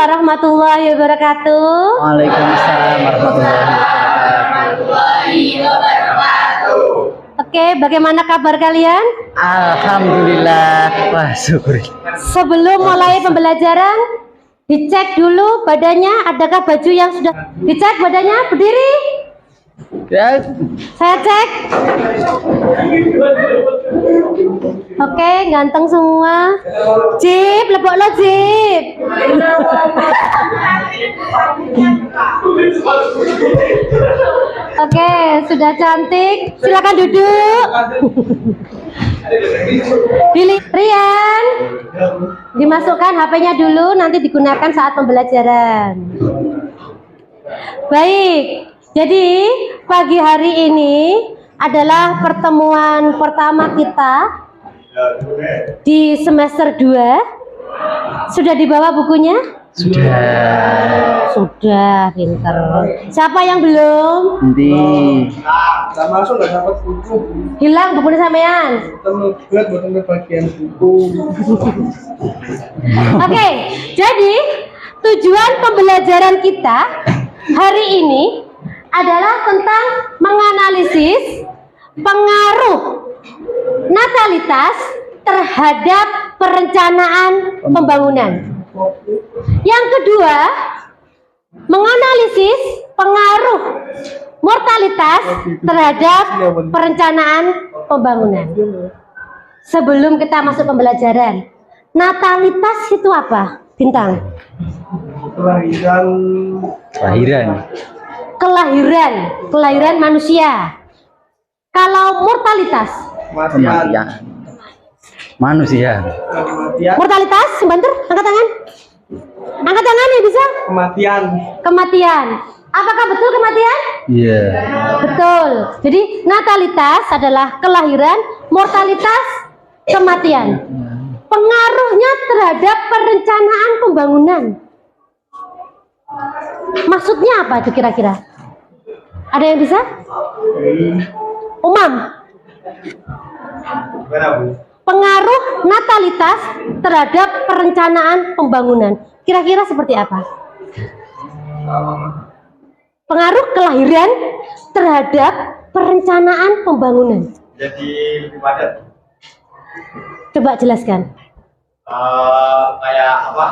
warahmatullahi wabarakatuh. Waalaikumsalam warahmatullahi wabarakatuh. Oke, bagaimana kabar kalian? Alhamdulillah. Wah, syukur. Sebelum mulai pembelajaran, dicek dulu badannya, adakah baju yang sudah dicek badannya, berdiri. Ya. Saya cek. Oke, ganteng semua. Jip, lebok lo Jip. Oke, sudah cantik. Silakan duduk. Rian, dimasukkan HP-nya dulu, nanti digunakan saat pembelajaran. Baik. Jadi pagi hari ini adalah pertemuan pertama kita di semester 2. Sudah dibawa bukunya? Sudah, pinter. Siapa yang belum? Nanti. Langsung nggak dapat buku. Hilang bukunya sampean. Buat bagian buku. Oke, jadi tujuan pembelajaran kita hari ini adalah tentang menganalisis pengaruh natalitas terhadap perencanaan pembangunan. Yang kedua, menganalisis pengaruh mortalitas terhadap perencanaan pembangunan. Sebelum kita masuk pembelajaran, natalitas itu apa, Bintang? Kelahiran manusia. Kalau mortalitas, Kematian. Manusia. mortalitas, sebentar, angkat tangan. Angkat tangan ya bisa. Kematian. Apakah betul kematian? Iya. Betul. Jadi natalitas adalah kelahiran, mortalitas kematian. Pengaruhnya terhadap perencanaan pembangunan. Maksudnya apa itu kira-kira? Ada yang bisa? Umam. Pengaruh natalitas terhadap perencanaan pembangunan. Kira-kira seperti apa? Pengaruh kelahiran terhadap perencanaan pembangunan. Jadi lebih padat. Coba jelaskan. Kayak apa?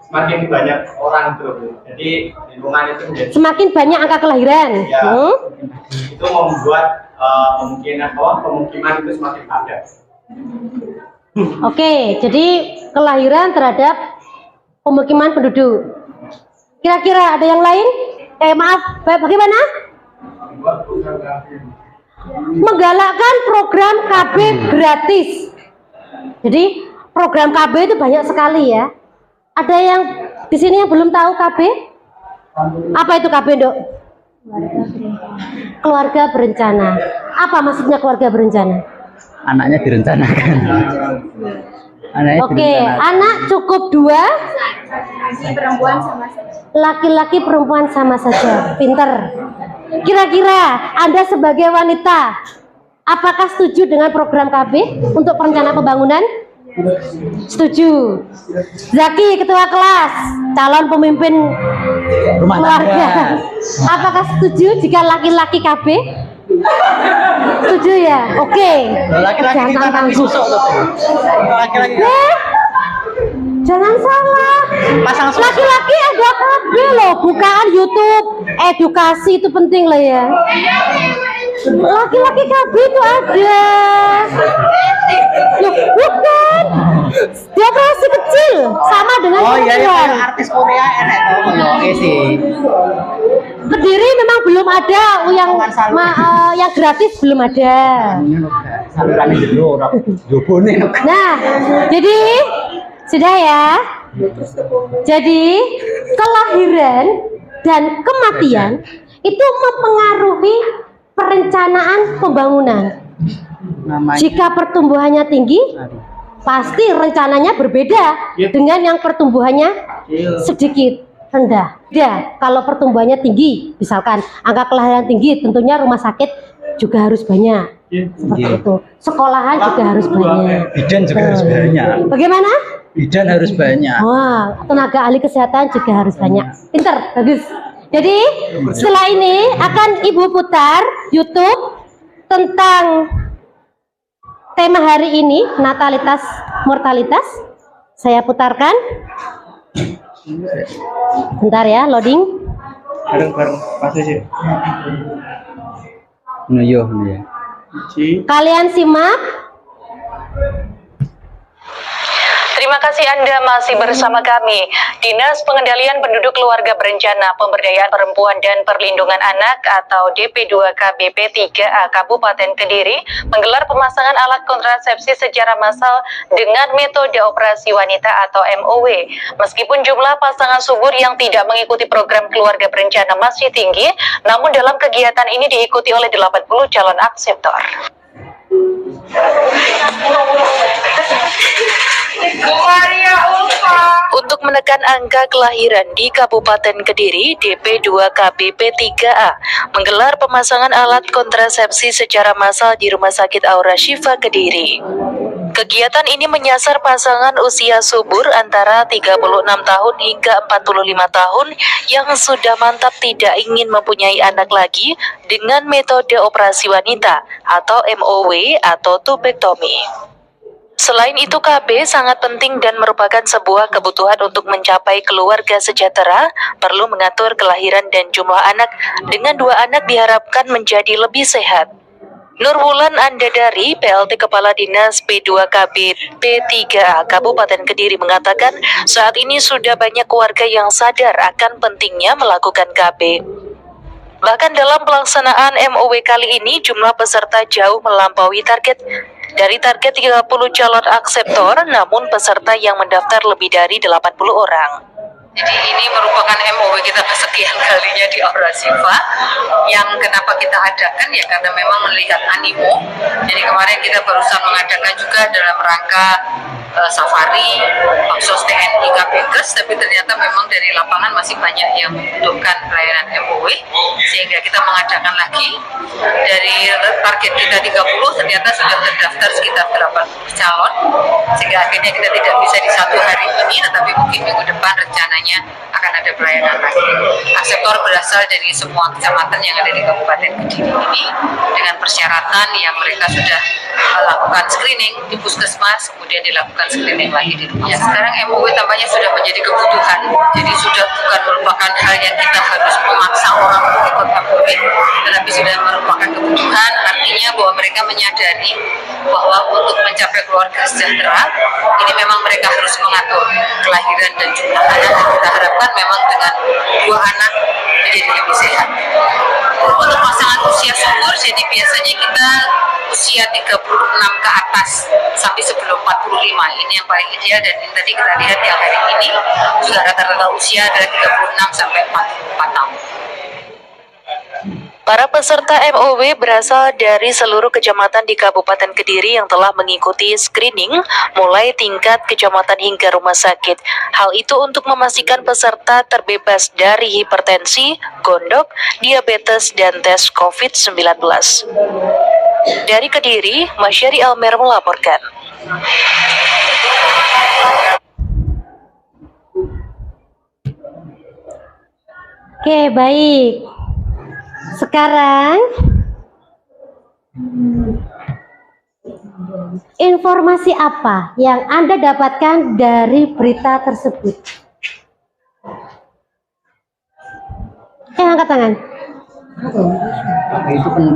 Semakin banyak orang itu, jadi lingkungan itu menjadi Semakin banyak angka kelahiran. ya, itu membuat pemukiman itu semakin padat. Oke, jadi kelahiran terhadap pemukiman penduduk. Kira-kira ada yang lain? Maaf, bagaimana? Menggalakkan program KB gratis. Jadi program KB itu banyak sekali ya. Ada yang di sini yang belum tahu KB? Apa itu KB, Dok? Keluarga berencana. Apa maksudnya keluarga berencana? Anaknya direncanakan. Oke, anak cukup 2. Laki-laki perempuan sama saja. Pinter. Kira-kira Anda sebagai wanita, apakah setuju dengan program KB untuk perencanaan pembangunan? Setuju. Zaki, ketua kelas, calon pemimpin Rumah keluarga, tangga. apakah setuju jika laki-laki KB? Setuju ya? Oke. Laki-laki kita kan susuk tuh. Laki-laki. Jangan salah. Pasang susuk. Laki-laki ada KB loh, bukaan YouTube. Edukasi itu penting lah ya. Laki-laki KB itu ada. Loh, bukan. Dia masih kecil, sama dengan perempuan. Artis Korea enak tau sih. Kediri memang belum ada yang gratis belum ada. Saluran dulu orang jobone. Nah, jadi sudah ya. Jadi kelahiran dan kematian itu mempengaruhi perencanaan pembangunan. Jika pertumbuhannya tinggi, pasti rencananya berbeda dengan yang pertumbuhannya sedikit rendah. Ya, kalau pertumbuhannya tinggi, misalkan angka kelahiran tinggi, tentunya rumah sakit juga harus banyak. Seperti itu. Sekolahan juga harus banyak. Bidan juga harus banyak. Bagaimana? Bidan harus banyak. Wah, tenaga ahli kesehatan juga harus banyak. Pinter, bagus. Jadi setelah ini akan Ibu putar YouTube tentang tema hari ini, natalitas mortalitas. Saya putarkan. Bentar ya, loading. Bareng pasti sih. Iya. Kalian simak. Terima kasih Anda masih bersama kami. Dinas Pengendalian Penduduk Keluarga Berencana Pemberdayaan Perempuan dan Perlindungan Anak atau DP2K BP3A Kabupaten Kediri menggelar pemasangan alat kontrasepsi secara massal dengan metode operasi wanita atau MOW. Meskipun jumlah pasangan subur yang tidak mengikuti program keluarga berencana masih tinggi, namun dalam kegiatan ini diikuti oleh 80 calon akseptor. Untuk menekan angka kelahiran di Kabupaten Kediri, DP2KBP3A menggelar pemasangan alat kontrasepsi secara massal di Rumah Sakit Aura Syifa Kediri. Kegiatan ini menyasar pasangan usia subur antara 36 tahun hingga 45 tahun yang sudah mantap tidak ingin mempunyai anak lagi dengan metode operasi wanita atau MOW atau tubektomi. Selain itu, KB sangat penting dan merupakan sebuah kebutuhan untuk mencapai keluarga sejahtera, perlu mengatur kelahiran dan jumlah anak. Dengan 2 anak diharapkan menjadi lebih sehat. Nurwulan Andadari, PLT Kepala Dinas P2KB P3A Kabupaten Kediri mengatakan, saat ini sudah banyak keluarga yang sadar akan pentingnya melakukan KB. Bahkan dalam pelaksanaan MOW kali ini, jumlah peserta jauh melampaui target. Dari target 30 calon akseptor, namun peserta yang mendaftar lebih dari 80 orang. Jadi ini merupakan MOW kita kesekian kalinya di Aura Syifa. Yang kenapa kita adakan ya karena memang melihat animo. Jadi kemarin kita berusaha mengadakan juga dalam rangka safari, Baksos TNI KPKes, tapi ternyata memang dari lapangan masih banyak yang membutuhkan pelayanan MOW, sehingga kita mengadakan lagi. Dari target kita 30, ternyata sudah terdaftar sekitar 80 calon, sehingga akhirnya kita tidak bisa di satu hari ini, tetapi mungkin minggu depan rencananya akan ada pelayanan lagi. Akseptor berasal dari semua kecamatan yang ada di Kabupaten Kediri ini, dengan persyaratan yang mereka sudah melakukan screening di puskesmas, kemudian dilakukan screening lagi di rumah. Ya, sekarang MOW tampaknya sudah menjadi kebutuhan, jadi sudah bukan merupakan hal yang kita harus memaksa orang untuk ikut MOW, tetapi sudah merupakan kebutuhan. Artinya bahwa mereka menyadari bahwa untuk mencapai keluarga sejahtera ini memang mereka harus mengatur kelahiran dan jumlah anak, dan kita harapkan memang dengan 2 anak menjadi lebih sehat. Untuk pasangan usia subur, jadi biasanya kita usia 36 ke atas sampai sebelum 45, ini yang paling ideal. Dan yang tadi kita lihat yang hari ini juga rata-rata usia adalah 36 sampai 44 tahun. Para peserta MOW berasal dari seluruh kecamatan di Kabupaten Kediri yang telah mengikuti screening mulai tingkat kecamatan hingga rumah sakit. Hal itu untuk memastikan peserta terbebas dari hipertensi, gondok, diabetes, dan tes COVID-19. Dari Kediri, Masyari Almer melaporkan. Oke, baik. Sekarang informasi apa yang Anda dapatkan dari berita tersebut? Angkat tangan.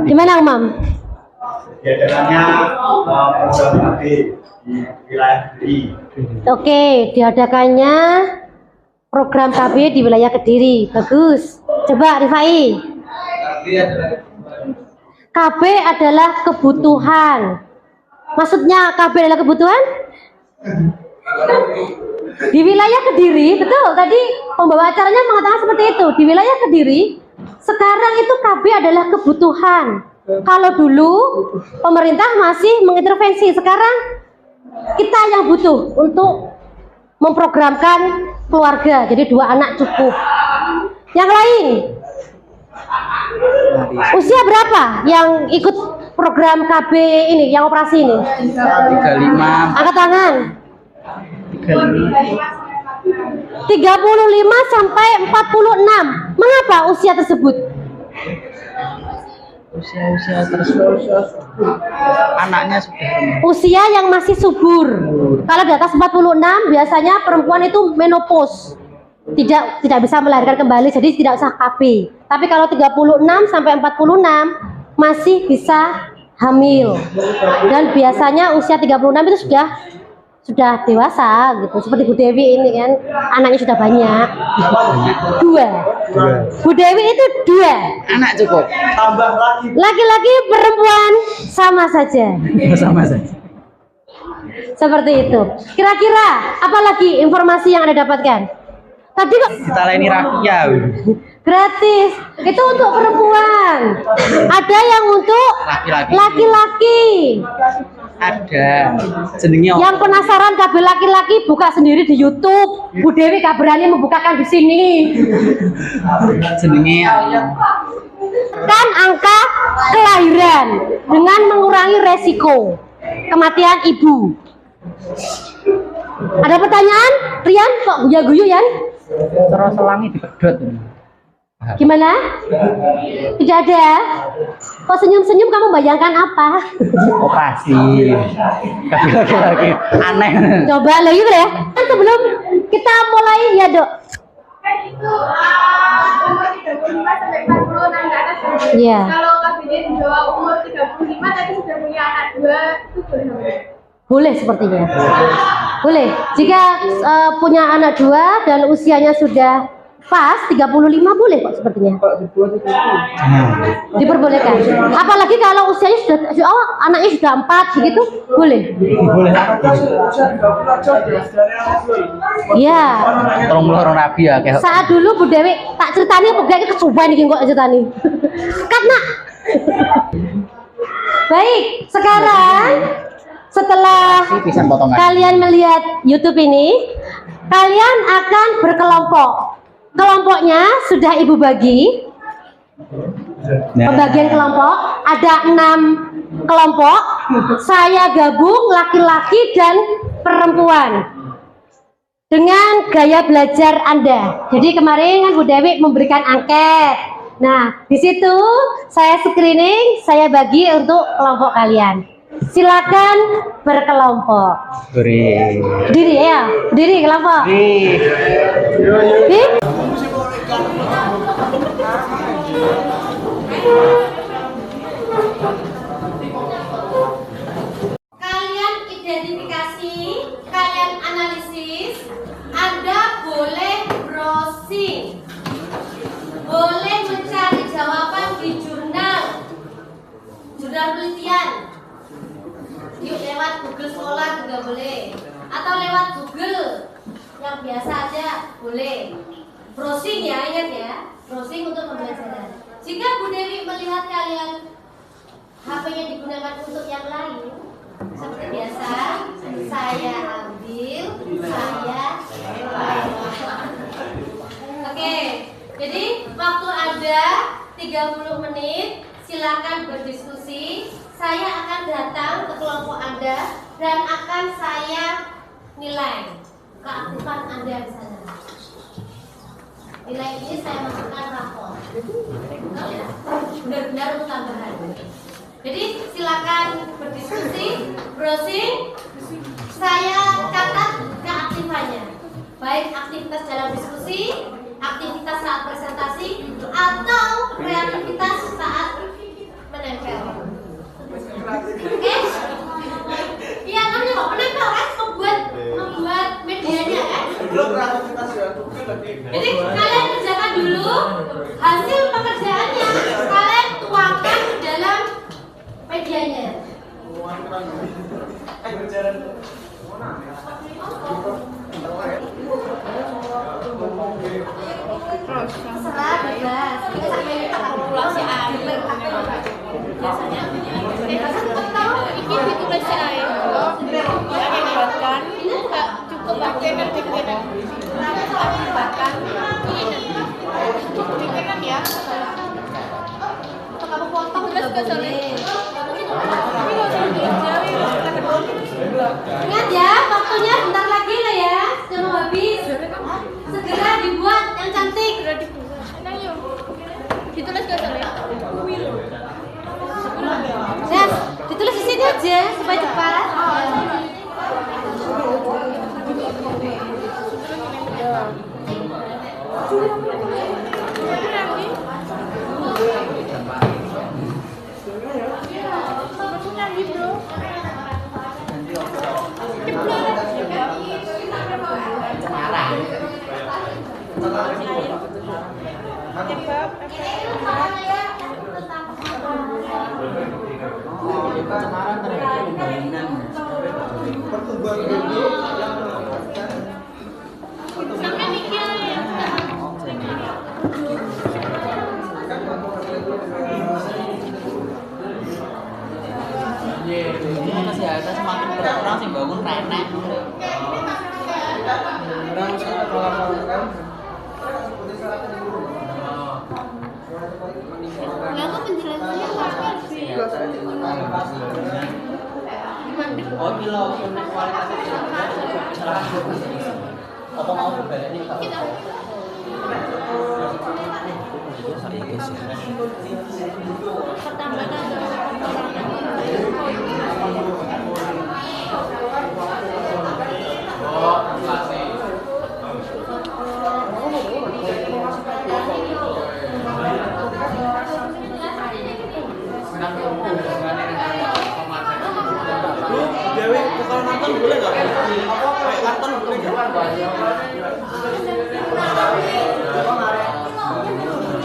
Gimana, Umam? Diadakannya program KB di wilayah Kediri. Oke, diadakannya program KB di wilayah Kediri. Bagus. Coba Rifai. KB adalah kebutuhan. Maksudnya KB adalah kebutuhan? Di wilayah Kediri, betul. Tadi pembawa acaranya mengatakan seperti itu. Di wilayah Kediri, sekarang itu KB adalah kebutuhan. Kalau dulu pemerintah masih mengintervensi, sekarang kita yang butuh untuk memprogramkan keluarga. Jadi 2 anak cukup. Yang lain, usia berapa yang ikut program KB ini yang operasi ini? 35. Angkat tangan. 35 sampai 46. Mengapa usia tersebut? Usia tersebut anaknya sudah Usia yang masih subur. Kalau di atas 46 biasanya perempuan itu menopause. Tidak bisa melahirkan kembali, jadi tidak usah KB. Tapi kalau 36 sampai 46 masih bisa hamil. Dan biasanya usia 36 itu sudah dewasa gitu. Seperti Bu Dewi ini kan, anaknya sudah banyak. 2. Bu Dewi itu 2. anak cukup. Tambah lagi. Laki-laki perempuan sama saja. Sama saja. Seperti itu. Kira-kira apa lagi informasi yang Anda dapatkan? Tadi kok Kita laini rakyat. gratis. Itu untuk perempuan. Ada yang untuk laki-laki. Ada. Jenengnya Yang penasaran KB laki-laki buka sendiri di YouTube. Bu Dewi gak berani membukakan di sini. jenengnya Kan angka kelahiran dengan mengurangi resiko kematian ibu. Ada pertanyaan? Rian kok guyu-guyu Yan? terus selangi dipedot. Gimana? Tidak ada? Kok senyum-senyum kamu bayangkan apa? Operasi. Tapi laki-laki aneh. Coba lagi gitu ya. Kan sebelum kita mulai ya Dok. Umur 35 sampai 46 ke atas. Iya. Kalau KBD di bawah umur 35 tapi sudah punya anak 2 itu boleh hamil. Boleh sepertinya. Boleh. Jika punya anak 2 dan usianya sudah pas 35 boleh kok sepertinya. Diperbolehkan. Apalagi kalau usianya sudah anaknya sudah 4 begitu, boleh. Iya. Tolong melorong rabi ya kayak. Saat dulu Bu Dewi tak ceritani pegawai kecoba nih kok ceritani. Karena baik, sekarang setelah Pisan potongan. kalian melihat YouTube ini, kalian akan berkelompok. Kelompoknya sudah Ibu bagi. Pembagian kelompok ada 6 kelompok. Saya gabung laki-laki dan perempuan dengan gaya belajar Anda. Jadi kemarin kan Bu Dewi memberikan angket. Nah, di situ saya screening, saya bagi untuk kelompok kalian. Silakan berkelompok. Berdiri ya, berdiri kelompok. Berdiri. Kalian identifikasi, kalian analisis. Anda boleh browsing, boleh mencari jawaban di jurnal penelitian. Yuk lewat Google Scholar juga boleh, atau lewat Google yang biasa aja boleh. Browsing ya, ingat ya, browsing untuk pembelajaran. Jika Bu Dewi melihat kalian HP-nya digunakan untuk yang lain, seperti biasa, saya ambil, saya Oke, jadi waktu ada 30 menit, silakan berdiskusi. Saya akan datang ke kelompok Anda dan akan saya nilai keaktifan Anda di sana. Nilai ini saya masukkan rapor. Benar-benar untuk tambahan. Jadi silakan berdiskusi, browsing. Saya catat keaktifannya, baik aktivitas dalam diskusi, aktivitas saat presentasi, atau kreativitas saat menempel. Oke? Iya kan ya, menempel kan, membuat medianya kan? Jadi kalian kerjakan dulu hasil pekerjaannya, kalian tuangkan ke dalam medianya. Terserah bebas. Kita sampai kalkulasi akhir. Biasanya ini ditulis si air. Yang dibuatkan ini enggak cukup pakai bikinan. Tapi bahkan ini bikinan ya. Atau kamu potong juga boleh. Ingat ya, waktunya bentar lagi lah ya, sudah mau habis. Segera dibuat yang cantik. Nang yuk. Ditulis gak ya? Yes, ditulis di sini aja supaya cepat. Sampai mikir ya. Kesehatan semakin berkurang sih bangun renek. Lalu penjelasannya apa sih? Oh gila, kualitasnya apa mau berbeda nih? Dewi, kalau nonton boleh nggak? Kayak karton boleh nggak?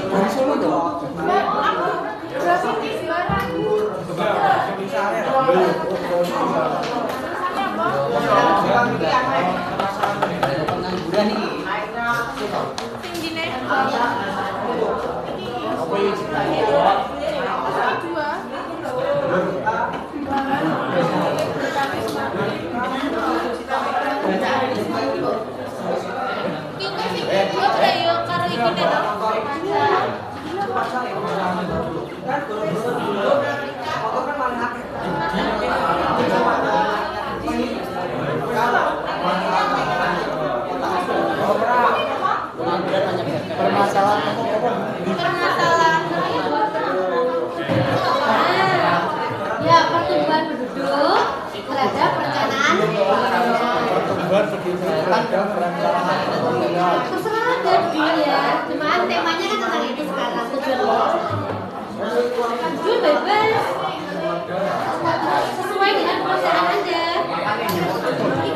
Dari Solo dong. Berapa piece barang? Pengangguran nih. Tinggi nih. Ya, pertumbuhan penduduk terhadap perencanaan. Terserah aja dulu ya. Cuman temanya kan tentang itu sekarang tujuan. Jujur bebas. Sesuai dengan perencanaan aja. Ini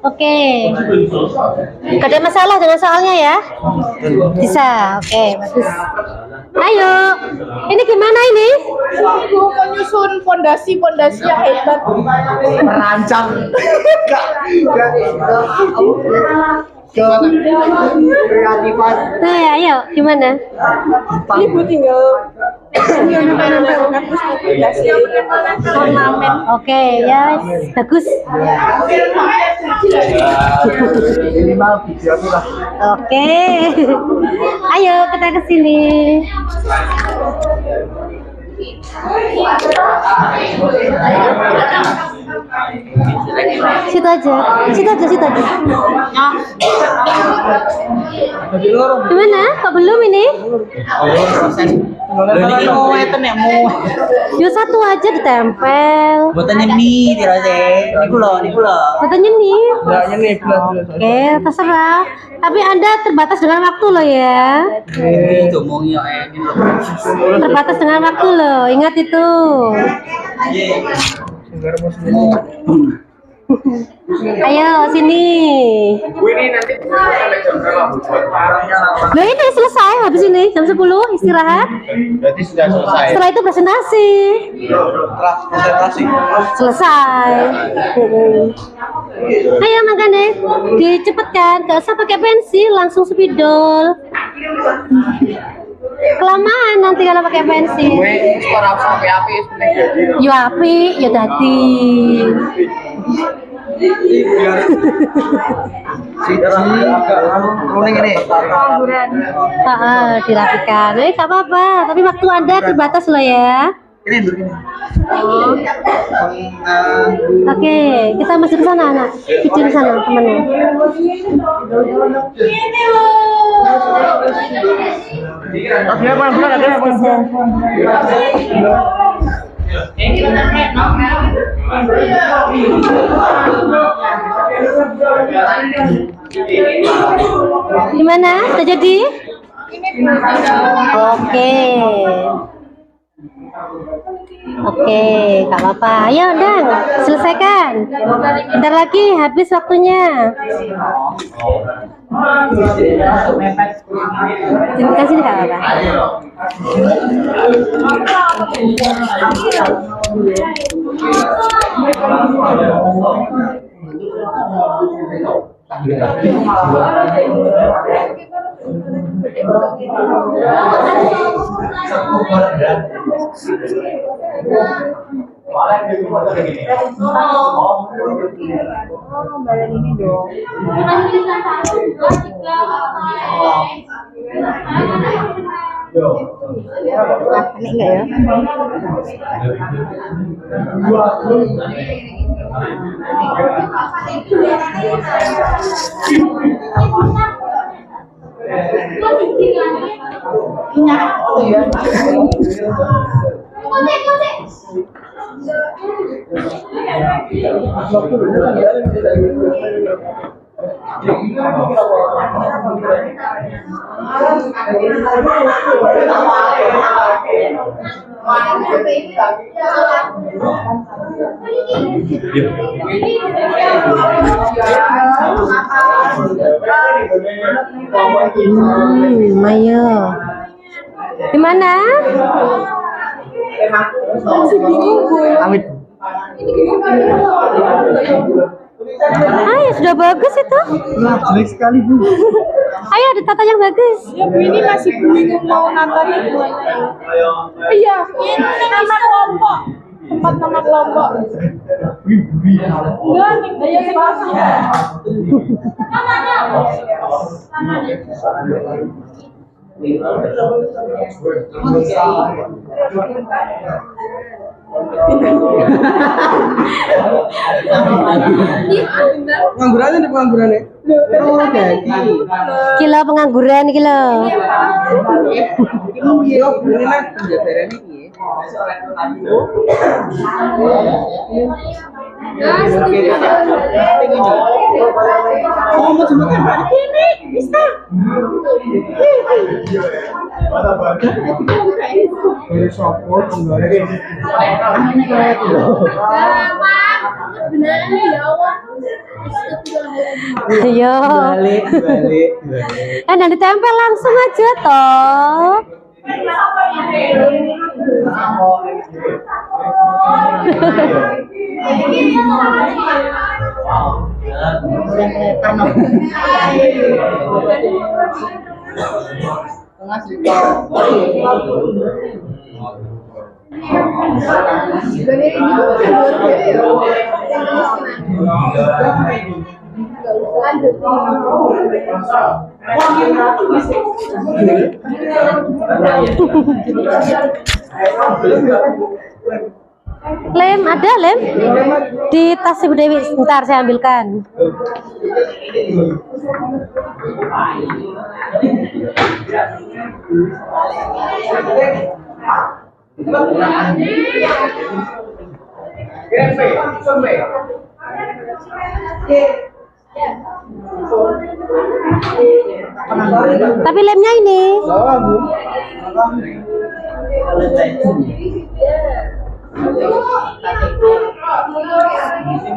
Oke. Gak ada masalah dengan soalnya ya? Bisa. Oke, bagus. Ayo, ini gimana ini? Aku mau nyusun pondasi yang hebat. Merancang. Kreatifan. Nah, ayo, gimana? Ibu tinggal ornamen. Oke, ya, bagus. Minimal video lah. Oke, ayo kita ke sini. Situ aja. Gimana? Kok belum ini? Ini mau eten ya mau. Yo satu aja ditempel. Buatannya mie tirase. Niku loh. Katanya nih. Enggaknya nih belas. Oke, terserah. Tapi Anda terbatas dengan waktu loh ya. Itu mau ya Terbatas dengan waktu loh. Ingat itu. Ayo sini. Ini nanti sampai jam berapa, Bu? Loh ini selesai habis ini jam 10 istirahat. Berarti sudah selesai. Setelah itu presentasi. konsentrasi. Selesai. Ayo makanya dicepetkan, gak usah pakai pensil, langsung spidol. Kelamaan nanti kalau pakai pensil. Sekarang sampai api sebenarnya. Yo api, yo dadi. Kuning ini. Dirapikan. Gak apa-apa, tapi waktu Anda terbatas loh ya. Ini begini. Oke, kita masuk ke sana, anak. Kicin sana, temennya. Gimana? Sudah jadi? Oke, gak apa-apa. Ayo, Dan, selesaikan. Bentar lagi habis waktunya. Kasih gak apa-apa. Panik nggak ya? Mayo. Gimana? Amit. Ya sudah bagus itu. Jelek sekali, Bu. Ayo ditata yang bagus. Ya, Bu, ini masih bingung mau natanya gimana. Iya, ini nama kelompok. Tempat nama kelompok. Enggak, nih, daya sekolahnya. Namanya. Penganggurannya nih penganggurannya. Oh, jadi. Kilo pengangguran kilo. Iya, ini lah penjajaran ini. Oh, mau coba kan? Ini bisa. Ini support penggaris. Ayo. Balik. Dan ditempel langsung aja toh. Lem, ada lem? Di tas Ibu Dewi, sebentar saya ambilkan. Tapi lemnya ini.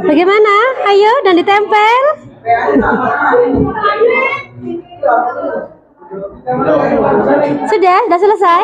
Bagaimana? Ayo, dan ditempel. Sudah selesai?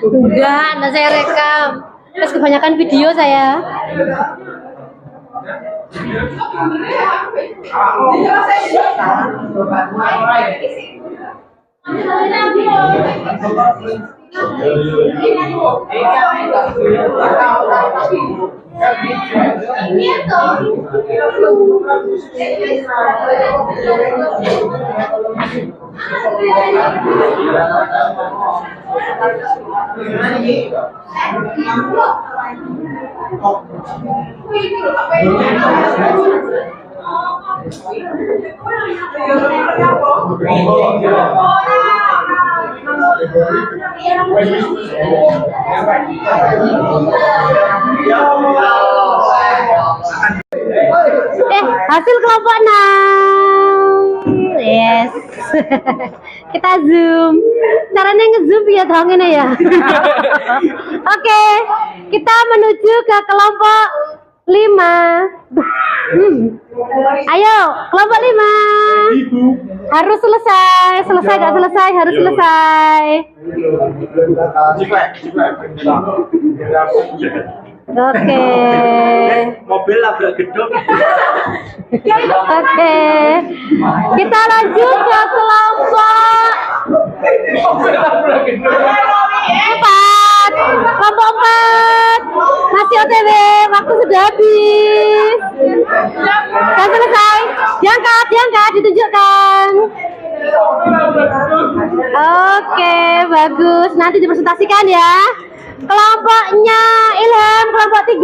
Udah, anda saya rekam. Terus kebanyakan video saya. Hasil kelompok 6. Yes. Kita zoom. Caranya nge-zoom ya dong ini ya. Oke, kita menuju ke kelompok 5. Ayo, kelompok 5. Harus selesai. Selesai gak selesai? Harus selesai. Oke. Mobil labrak gedung. Oke. Kita lanjut ke kelompok 4. Kelompok 4. Masih OTW, waktu sudah habis. Sudah selesai. Diangkat, ditunjukkan. Oke, bagus. Nanti dipresentasikan ya. Kelompoknya Ilham, kelompok 3.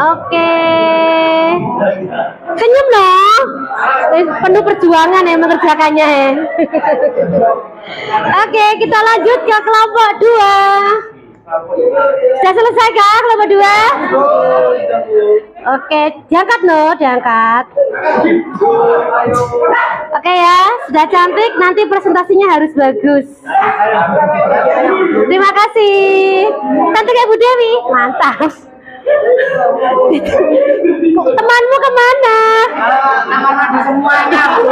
Oke. Senyum loh. Penuh perjuangan ya mengerjakannya ya. Oke, kita lanjut ke kelompok 2. Sudah selesai kah kelompok 2? Oke, diangkat loh, diangkat. Oke ya, sudah cantik. Nanti presentasinya harus bagus. Terima kasih. Cantik ya Bu Dewi, mantap. Temanmu kemana? Semuanya.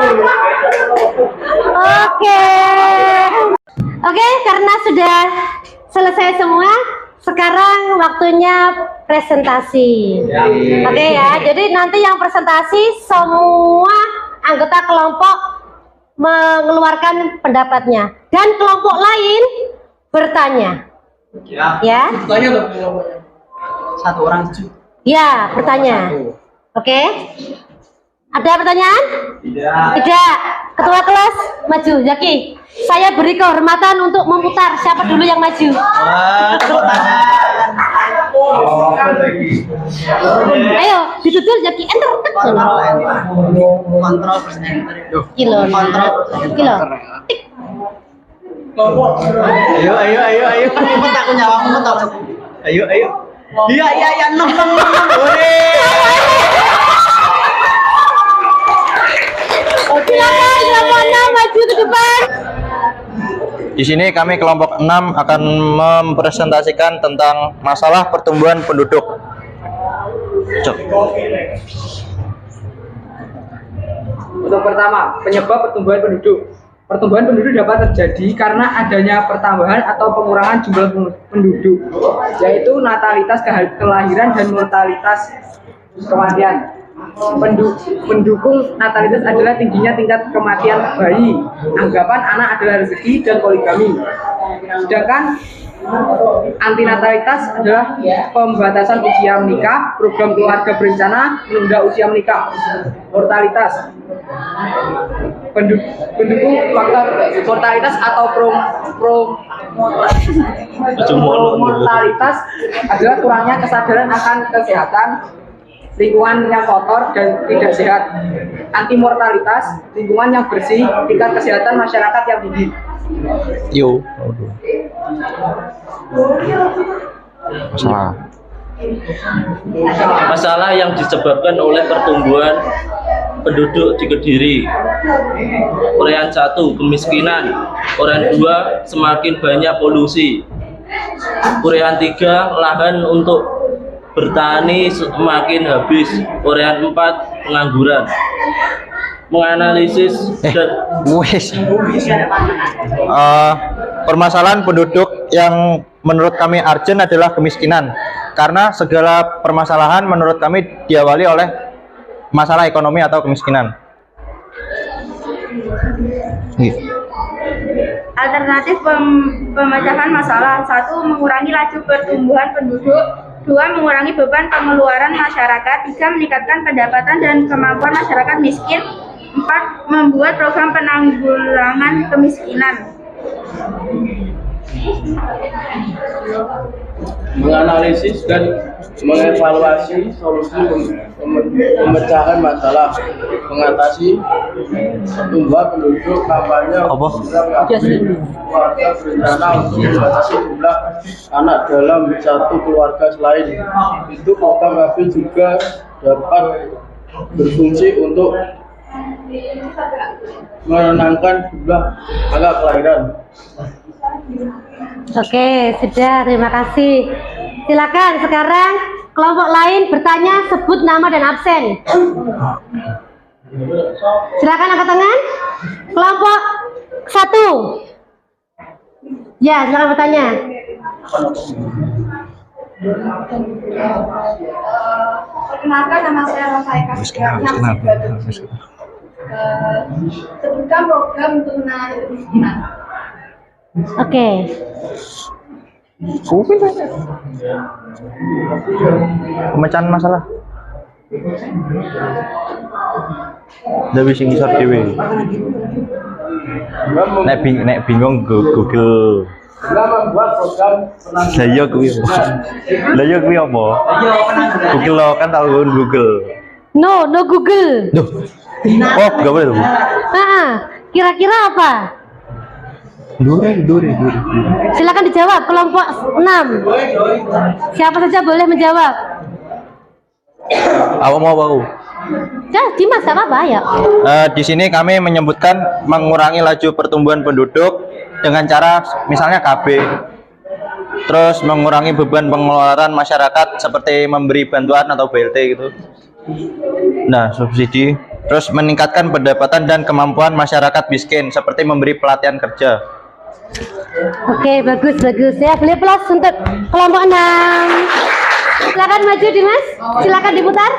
Oke, karena sudah selesai semua, sekarang waktunya presentasi. Oke ya, jadi nanti yang presentasi semua anggota kelompok mengeluarkan pendapatnya dan kelompok lain bertanya. Ya. Tanya loh kelompoknya. Satu orang Ya, bertanya. Oke. Ada pertanyaan? Tidak. Ketua kelas maju, Zaki. Saya beri kehormatan untuk memutar siapa dulu yang maju. Ayo, ditutur Zaki. Enter. Kontrol plus enter. Kilo. Kilo. Ayo. Mumet aku nyawa mumet aku. Ayo. Iya, 6. Silakan kelompok 6 maju ke depan. Di sini kami kelompok 6 akan mempresentasikan tentang masalah pertumbuhan penduduk. Untuk pertama, penyebab pertumbuhan penduduk. Pertumbuhan penduduk dapat terjadi karena adanya pertambahan atau pengurangan jumlah penduduk, yaitu natalitas kelahiran dan mortalitas kematian. Pendukung natalitas adalah tingginya tingkat kematian bayi, anggapan anak adalah rezeki, dan poligami. Sedangkan antinatalitas adalah pembatasan usia menikah, program keluarga berencana, menunda usia menikah. Mortalitas pendukung faktor mortalitas atau mortalitas adalah kurangnya kesadaran akan kesehatan, lingkungan yang kotor dan tidak sehat. Antimortalitas, lingkungan yang bersih, tingkat kesehatan masyarakat yang tinggi. Masalah yang disebabkan oleh pertumbuhan penduduk di Kediri. Uraian 1, kemiskinan. Uraian 2, semakin banyak polusi. Uraian 3, lahan untuk bertani semakin habis. Uraian 4, pengangguran. Menganalisis permasalahan penduduk yang menurut kami urgent adalah kemiskinan, karena segala permasalahan menurut kami diawali oleh masalah ekonomi atau kemiskinan. Alternatif pemecahan masalah: 1. Mengurangi laju pertumbuhan penduduk. 2. Mengurangi beban pengeluaran masyarakat. 3. Meningkatkan pendapatan dan kemampuan masyarakat miskin. 4. Membuat program penanggulangan kemiskinan. menganalisis dan mengevaluasi solusi pemecahan masalah, mengatasi pertumbuhan penduduk, kampanye keluarga berencana untuk membatasi jumlah anak dalam satu keluarga. Selain itu, program KB juga dapat berfungsi untuk menenangkan jumlah angka kelahiran. Oke, sudah, terima kasih. Silakan sekarang kelompok lain bertanya, sebut nama dan absen. Silakan angkat tangan. Kelompok 1. Ya, silakan bertanya. Perkenalkan, nama saya Rosaika. Sebutkan program untuk menangani kemiskinan. Oke. Pemecahan masalah. Ndak wis ngisor dhewe. Nek bingung Google. Membuat program Lah iya kuwi. Lah iya kuwi apa? Google lo kan tahu Google. No Google. Duh. Oh, enggak boleh tuh. Kira-kira apa? Dure. Silakan dijawab kelompok 6. Siapa saja boleh menjawab. Apa mau aku? Ya, Dimas gak apa-apa ya. Di sini kami menyebutkan mengurangi laju pertumbuhan penduduk dengan cara misalnya KB. Terus mengurangi beban pengeluaran masyarakat seperti memberi bantuan atau BLT gitu. Nah, subsidi. Terus meningkatkan pendapatan dan kemampuan masyarakat miskin seperti memberi pelatihan kerja. Oke, bagus ya. Beli plus untuk kelompok 6. Silakan maju Dimas. Silakan diputar.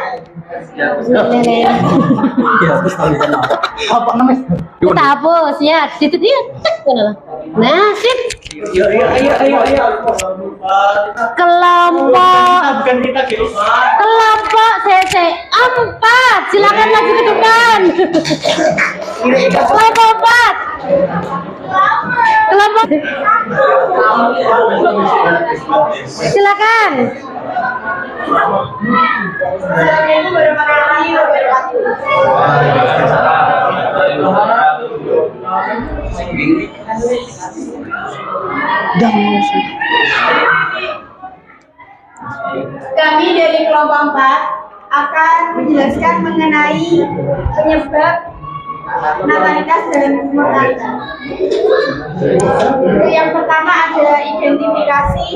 Kita hapus ya. Situ dia. Nah, sip. Kelompok CC 4. Silakan maju ke depan. Kelompok 4. Kelompok. Silakan. Kami dari kelompok 4 akan menjelaskan mengenai penyebab natalitas dan mortalitas. Yang pertama ada identifikasi.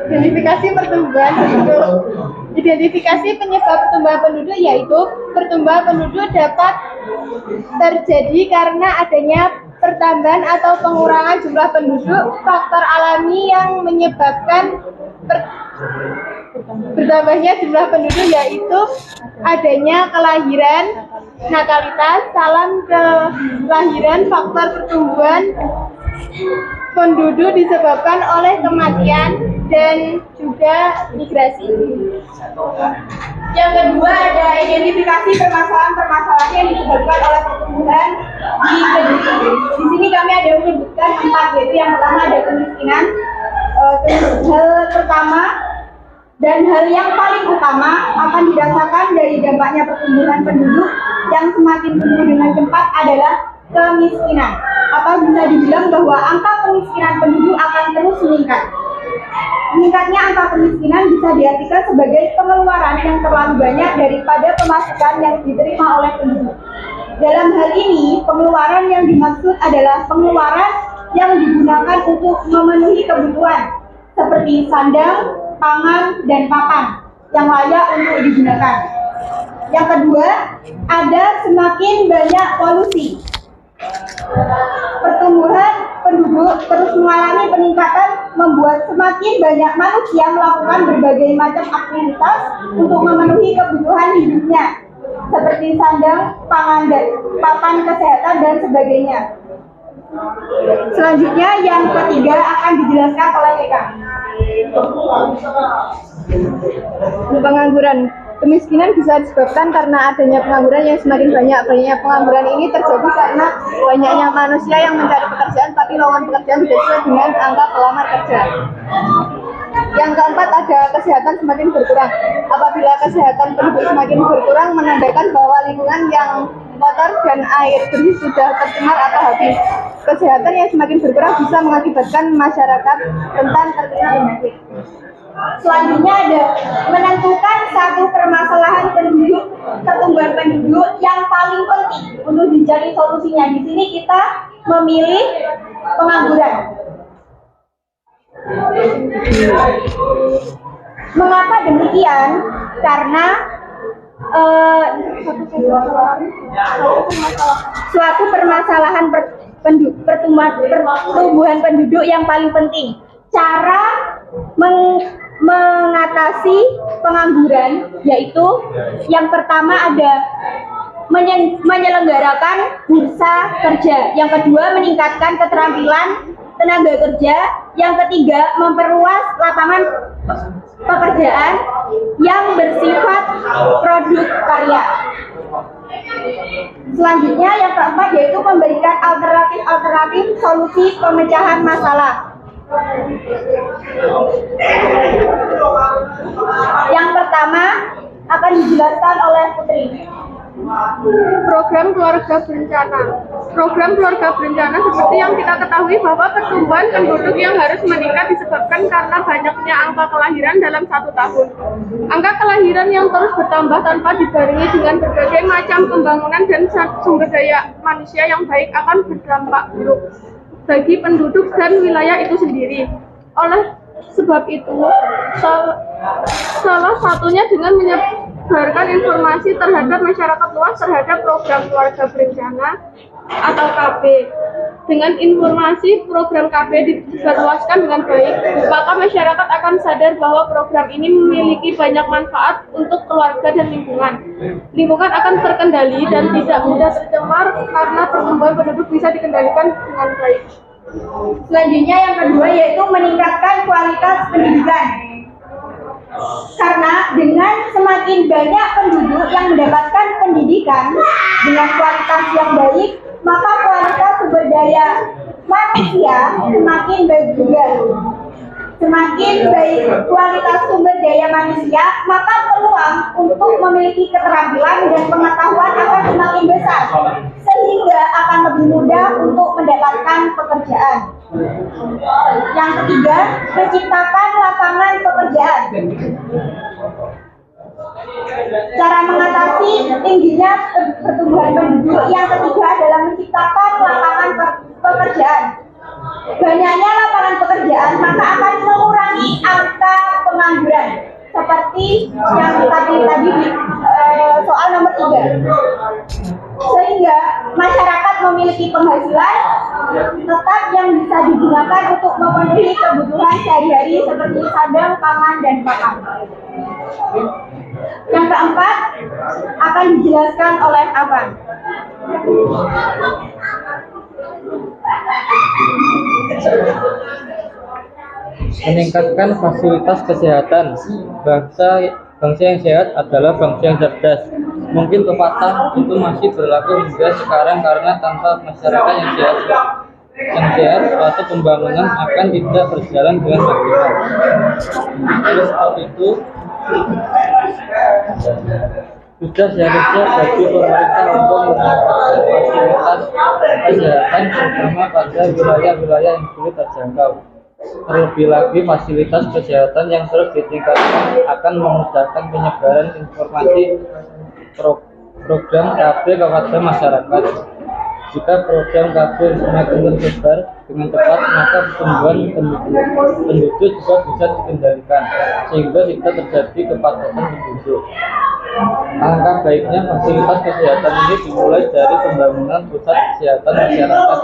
Identifikasi pertumbuhan penduduk. Identifikasi penyebab pertumbuhan penduduk yaitu pertumbuhan penduduk dapat terjadi karena adanya pertambahan atau pengurangan jumlah penduduk, faktor alami yang menyebabkan bertambahnya jumlah penduduk yaitu adanya kelahiran, natalitas, salam kelahiran, faktor pertumbuhan penduduk disebabkan oleh kematian dan juga migrasi. Yang kedua ada identifikasi permasalahan-permasalahan yang disebabkan oleh pertumbuhan di Kediri. Di sini kami ada menyebutkan 4, yaitu yang pertama ada kemiskinan. Hal pertama dan hal yang paling utama akan dirasakan dari dampaknya pertumbuhan penduduk yang semakin tumbuh dengan cepat adalah kemiskinan. Apa bisa dibilang bahwa angka kemiskinan penduduk akan terus meningkat. Meningkatnya angka kemiskinan bisa diartikan sebagai pengeluaran yang terlalu banyak daripada pemasukan yang diterima oleh penduduk. Dalam hal ini, pengeluaran yang dimaksud adalah pengeluaran yang digunakan untuk memenuhi kebutuhan seperti sandang, pangan, dan papan yang layak untuk digunakan. Yang kedua, ada semakin banyak polusi. Pertumbuhan penduduk terus mengalami peningkatan membuat semakin banyak manusia melakukan berbagai macam aktivitas untuk memenuhi kebutuhan hidupnya seperti sandang, pangan, dan papan kesehatan dan sebagainya. Selanjutnya yang ketiga akan dijelaskan oleh Eka. Pengangguran. Kemiskinan bisa disebabkan karena adanya pengangguran yang semakin banyak. Banyaknya pengangguran ini terjadi karena banyaknya manusia yang mencari pekerjaan tapi lowongan pekerjaan tidak sesuai dengan angka pelamar kerja. Yang keempat ada kesehatan semakin berkurang. Apabila kesehatan penduduk semakin berkurang menandakan bahwa lingkungan yang kotor dan air bersih sudah tercemar atau habis. Kesehatan yang semakin berkurang bisa mengakibatkan masyarakat rentan terkena penyakit. Selanjutnya ada menentukan satu permasalahan penduduk, pertumbuhan penduduk yang paling penting untuk dicari solusinya. Di sini kita memilih pengangguran. Mengapa demikian? Karena suatu permasalahan pertumbuhan penduduk yang paling penting. Cara mengatasi pengangguran yaitu yang pertama ada menyelenggarakan bursa kerja, yang kedua meningkatkan keterampilan tenaga kerja. Yang ketiga, memperluas lapangan pekerjaan yang bersifat produk karya. Selanjutnya yang keempat yaitu memberikan alternatif solusi pemecahan masalah. Yang pertama akan dijelaskan oleh Putri. Program keluarga berencana. Program keluarga berencana seperti yang kita ketahui bahwa pertumbuhan penduduk yang harus meningkat disebabkan karena banyaknya angka kelahiran dalam 1 tahun. Angka kelahiran yang terus bertambah tanpa dibarengi dengan berbagai macam pembangunan dan sumber daya manusia yang baik akan berdampak buruk bagi penduduk dan wilayah itu sendiri. Oleh sebab itu, salah satunya dengan menyebarkan informasi terhadap masyarakat luas terhadap program keluarga berencana atau KB. Dengan informasi program KB disebarluaskan dengan baik, maka masyarakat akan sadar bahwa program ini memiliki banyak manfaat untuk keluarga dan lingkungan. Lingkungan akan terkendali dan tidak mudah tercemar karena pertumbuhan penduduk bisa dikendalikan dengan baik. Selanjutnya yang kedua yaitu meningkatkan kualitas pendidikan. Karena dengan semakin banyak penduduk yang mendapatkan pendidikan dengan kualitas yang baik, maka kualitas sumber daya manusia semakin baik juga. Semakin baik kualitas sumber daya manusia, maka peluang untuk memiliki keterampilan dan pengetahuan akan semakin besar, sehingga akan lebih mudah untuk mendapatkan pekerjaan. Yang ketiga, menciptakan lapangan pekerjaan. Cara mengatasi tingginya pertumbuhan penduduk yang ketiga adalah menciptakan lapangan pekerjaan. Banyaknya lapangan pekerjaan maka akan mengurangi angka pengangguran seperti yang tadi soal nomor 3. Sehingga masyarakat memiliki penghasilan tetap yang bisa digunakan untuk memenuhi kebutuhan sehari-hari seperti sandang, pangan, dan pakan. Yang keempat akan dijelaskan oleh Afan. Meningkatkan fasilitas kesehatan. Bangsa yang sehat adalah bangsa yang cerdas. Mungkin pepatah itu masih berlaku hingga sekarang karena tanpa masyarakat yang sehat, suatu pembangunan akan tidak berjalan dengan maksimal. Oleh sebab itu, sudah seharusnya bagi pemerintah untuk meningkatkan fasilitas kesehatan terutama pada wilayah-wilayah yang sulit terjangkau. Terlebih lagi, fasilitas kesehatan yang terus ditingkatkan akan memudahkan penyebaran informasi program KB kepada masyarakat. Jika program KB semakin tersebar dengan cepat, maka pertumbuhan penduduk juga bisa dikendalikan, sehingga tidak terjadi kepadatan penduduk. Alangkah baiknya fasilitas kesehatan ini dimulai dari pembangunan pusat kesehatan masyarakat.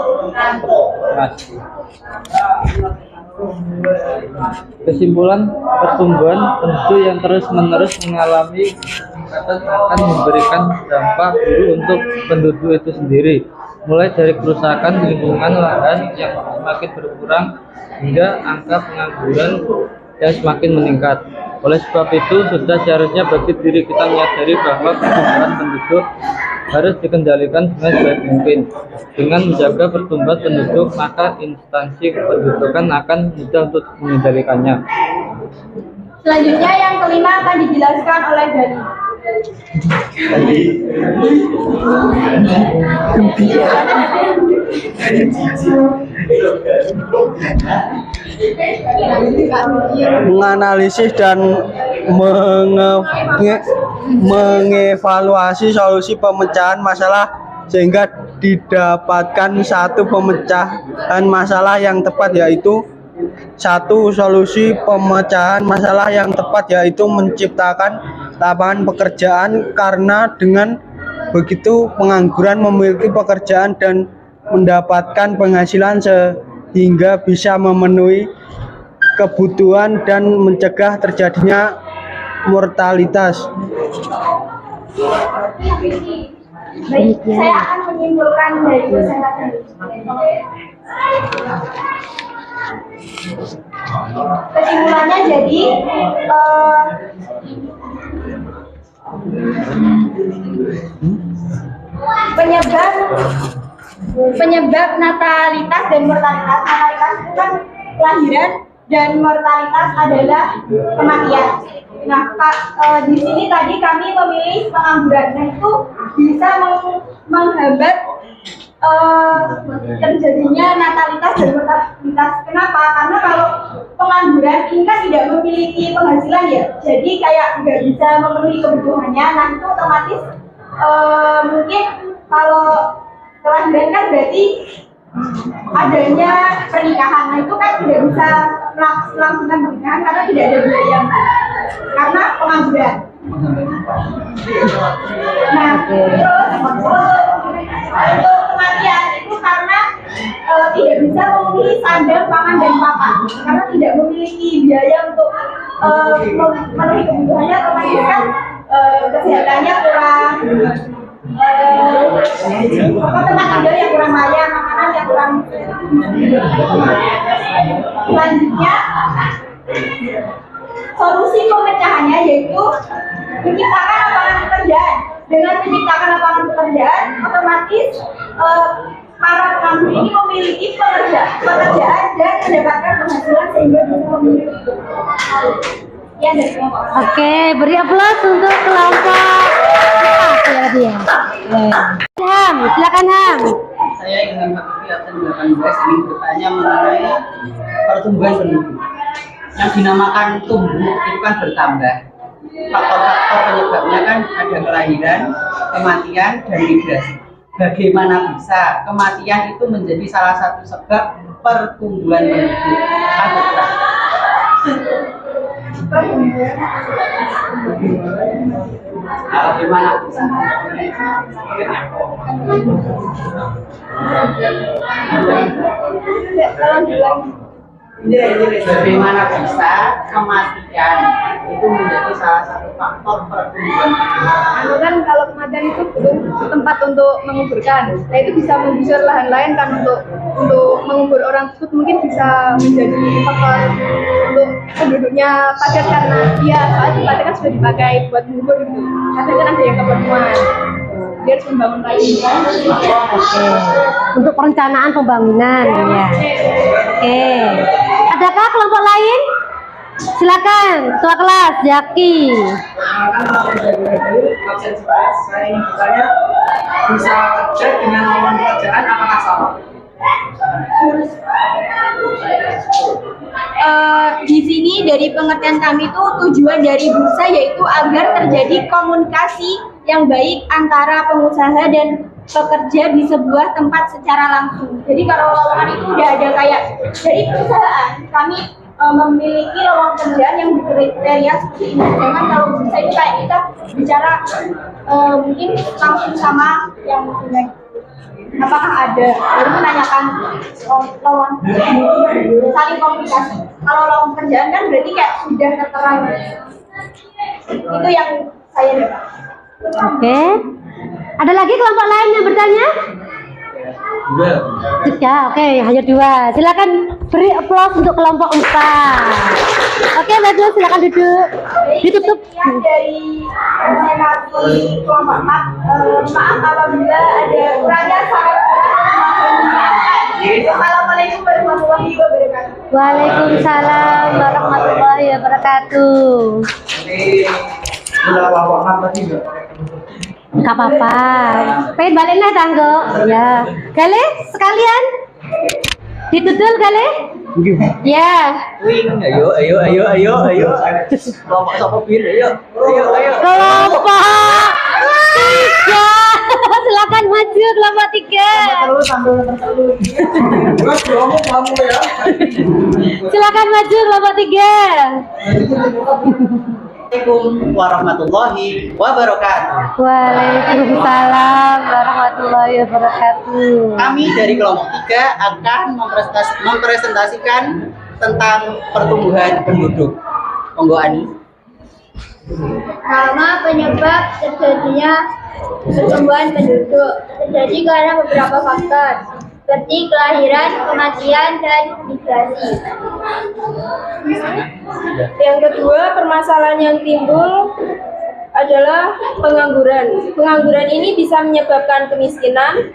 Kesimpulan, pertumbuhan penduduk yang terus-menerus mengalami peningkatan akan memberikan dampak buruk untuk penduduk itu sendiri, mulai dari kerusakan lingkungan lahan yang semakin berkurang hingga angka pengangguran yang semakin meningkat. Oleh sebab itu, sudah seharusnya bagi diri kita menyadari bahwa pertumbuhan penduduk harus dikendalikan dengan sebaik mungkin. Dengan menjaga pertumbuhan penduduk, maka instansi kependudukan akan mudah untuk mengendalikannya. Selanjutnya yang kelima akan dijelaskan oleh Dani. Menganalisis dan mengevaluasi solusi pemecahan masalah sehingga didapatkan satu pemecahan masalah yang tepat, yaitu satu solusi pemecahan masalah yang tepat yaitu menciptakan lapangan pekerjaan, karena dengan begitu pengangguran memiliki pekerjaan dan mendapatkan penghasilan sehingga bisa memenuhi kebutuhan dan mencegah terjadinya mortalitas. Baik, saya akan menyimpulkan dari presentasi. Kesimpulannya jadi penyebab natalitas dan mortalitas. Natalitas itu kan kelahiran dan mortalitas adalah kematian. Nah, di sini tadi kami memilih pengangguran. Nah, itu bisa menghambat terjadinya natalitas dan mortalitas. Kenapa? Karena kalau pengangguran ini kan tidak memiliki penghasilan ya, jadi kayak nggak bisa memenuhi kebutuhannya. Nah, itu otomatis mungkin kalau kelahiran kan berarti adanya pernikahan. Nah, itu kan tidak bisa melangsungkan pernikahan karena tidak ada biaya karena pengangguran. Nah, terus untuk kematian itu karena tidak bisa memenuhi sandang, pangan, dan papan karena tidak memiliki biaya untuk memenuhi kebutuhannya. Otomatis kan kesehatannya kurang, tempat tinggal yang kurang layak, makanan yang kurang. Selanjutnya solusi pemecahannya yaitu menciptakan lapangan pekerjaan. Dengan menciptakan lapangan pekerjaan, otomatis para penganggur ini memiliki pekerjaan dan mendapatkan penghasilan sehingga bisa memiliki. Ya, Oke, beri aplaus untuk kelompok ya dia. Ham, silakan Ham. Saya ingin kegiatan 18 ingin bertanya mengenai pertumbuhan penduduk. Yang dinamakan tumbuh itu kan bertambah. Faktor-faktor penyebabnya kan ada kelahiran, kematian, dan migrasi. Bagaimana bisa kematian itu menjadi salah satu sebab pertumbuhan penduduk? Bagaimana bisa? Bagaimana bisa kematian itu menjadi salah satu faktor pertumbuhan? Kan kalau kematian itu belum tempat untuk menguburkan, nah itu bisa menggusur lahan lain kan untuk mengubur orang tersebut, mungkin bisa menjadi faktor untuk penduduknya padat karena dia saat tempatnya kan sudah dipakai buat mengubur gitu. Kadang kan ada yang kepenuhan, dia harus membangun lagi. Oke, untuk perencanaan pembangunan ya. Oke, adakah kelompok lain? Silakan, ketua kelas Jaki. Saya ingin bertanya, bisa kerja dengan lawan pekerjaan apakah salah? Di sini dari pengertian kami itu tujuan dari bursa yaitu agar terjadi komunikasi yang baik antara pengusaha dan pekerja di sebuah tempat secara langsung. Jadi kalau lowongan itu udah ada kayak dari perusahaan kami memiliki lowongan pekerjaan yang berkriteria seperti ini. Sedangkan kalau bursa itu kayak kita bicara mungkin langsung sama yang punya. Apakah ada? Baru menanyakan lowongan saling komunikasi. Kalau lowongan pekerjaan kan berarti kayak sudah tertera. Itu yang saya dapat. Oke. Ada lagi kelompok lain yang bertanya? Ya, oke, hanya 2. Silakan beri aplaus untuk kelompok 4. Oke, Mbak Dul, silakan duduk. Ditutup. Dari kelompok 4, maaf apabila ada kurangnya sangat. Assalamualaikum warahmatullahi wabarakatuh. Waalaikumsalam warahmatullahi wabarakatuh. Sudah kelompok 6 tadi enggak? Gak apa-apa. Pengen balik lah tanggo. Ya. Gale sekalian. Ditutul Gale? Ya. Wing, ayo. Kelompok sopir, ayo. Kelompok 3. Silakan maju kelompok 3. Silakan maju kelompok 3. Assalamualaikum warahmatullahi wabarakatuh. Waalaikumsalam warahmatullahi wabarakatuh. Kami dari kelompok 3 akan mempresentasikan tentang pertumbuhan penduduk. Monggo Ani. Karena penyebab terjadinya pertumbuhan penduduk terjadi karena beberapa faktor. seperti kelahiran, kematian, dan migrasi. Yang kedua, permasalahan yang timbul adalah pengangguran. Pengangguran ini bisa menyebabkan kemiskinan.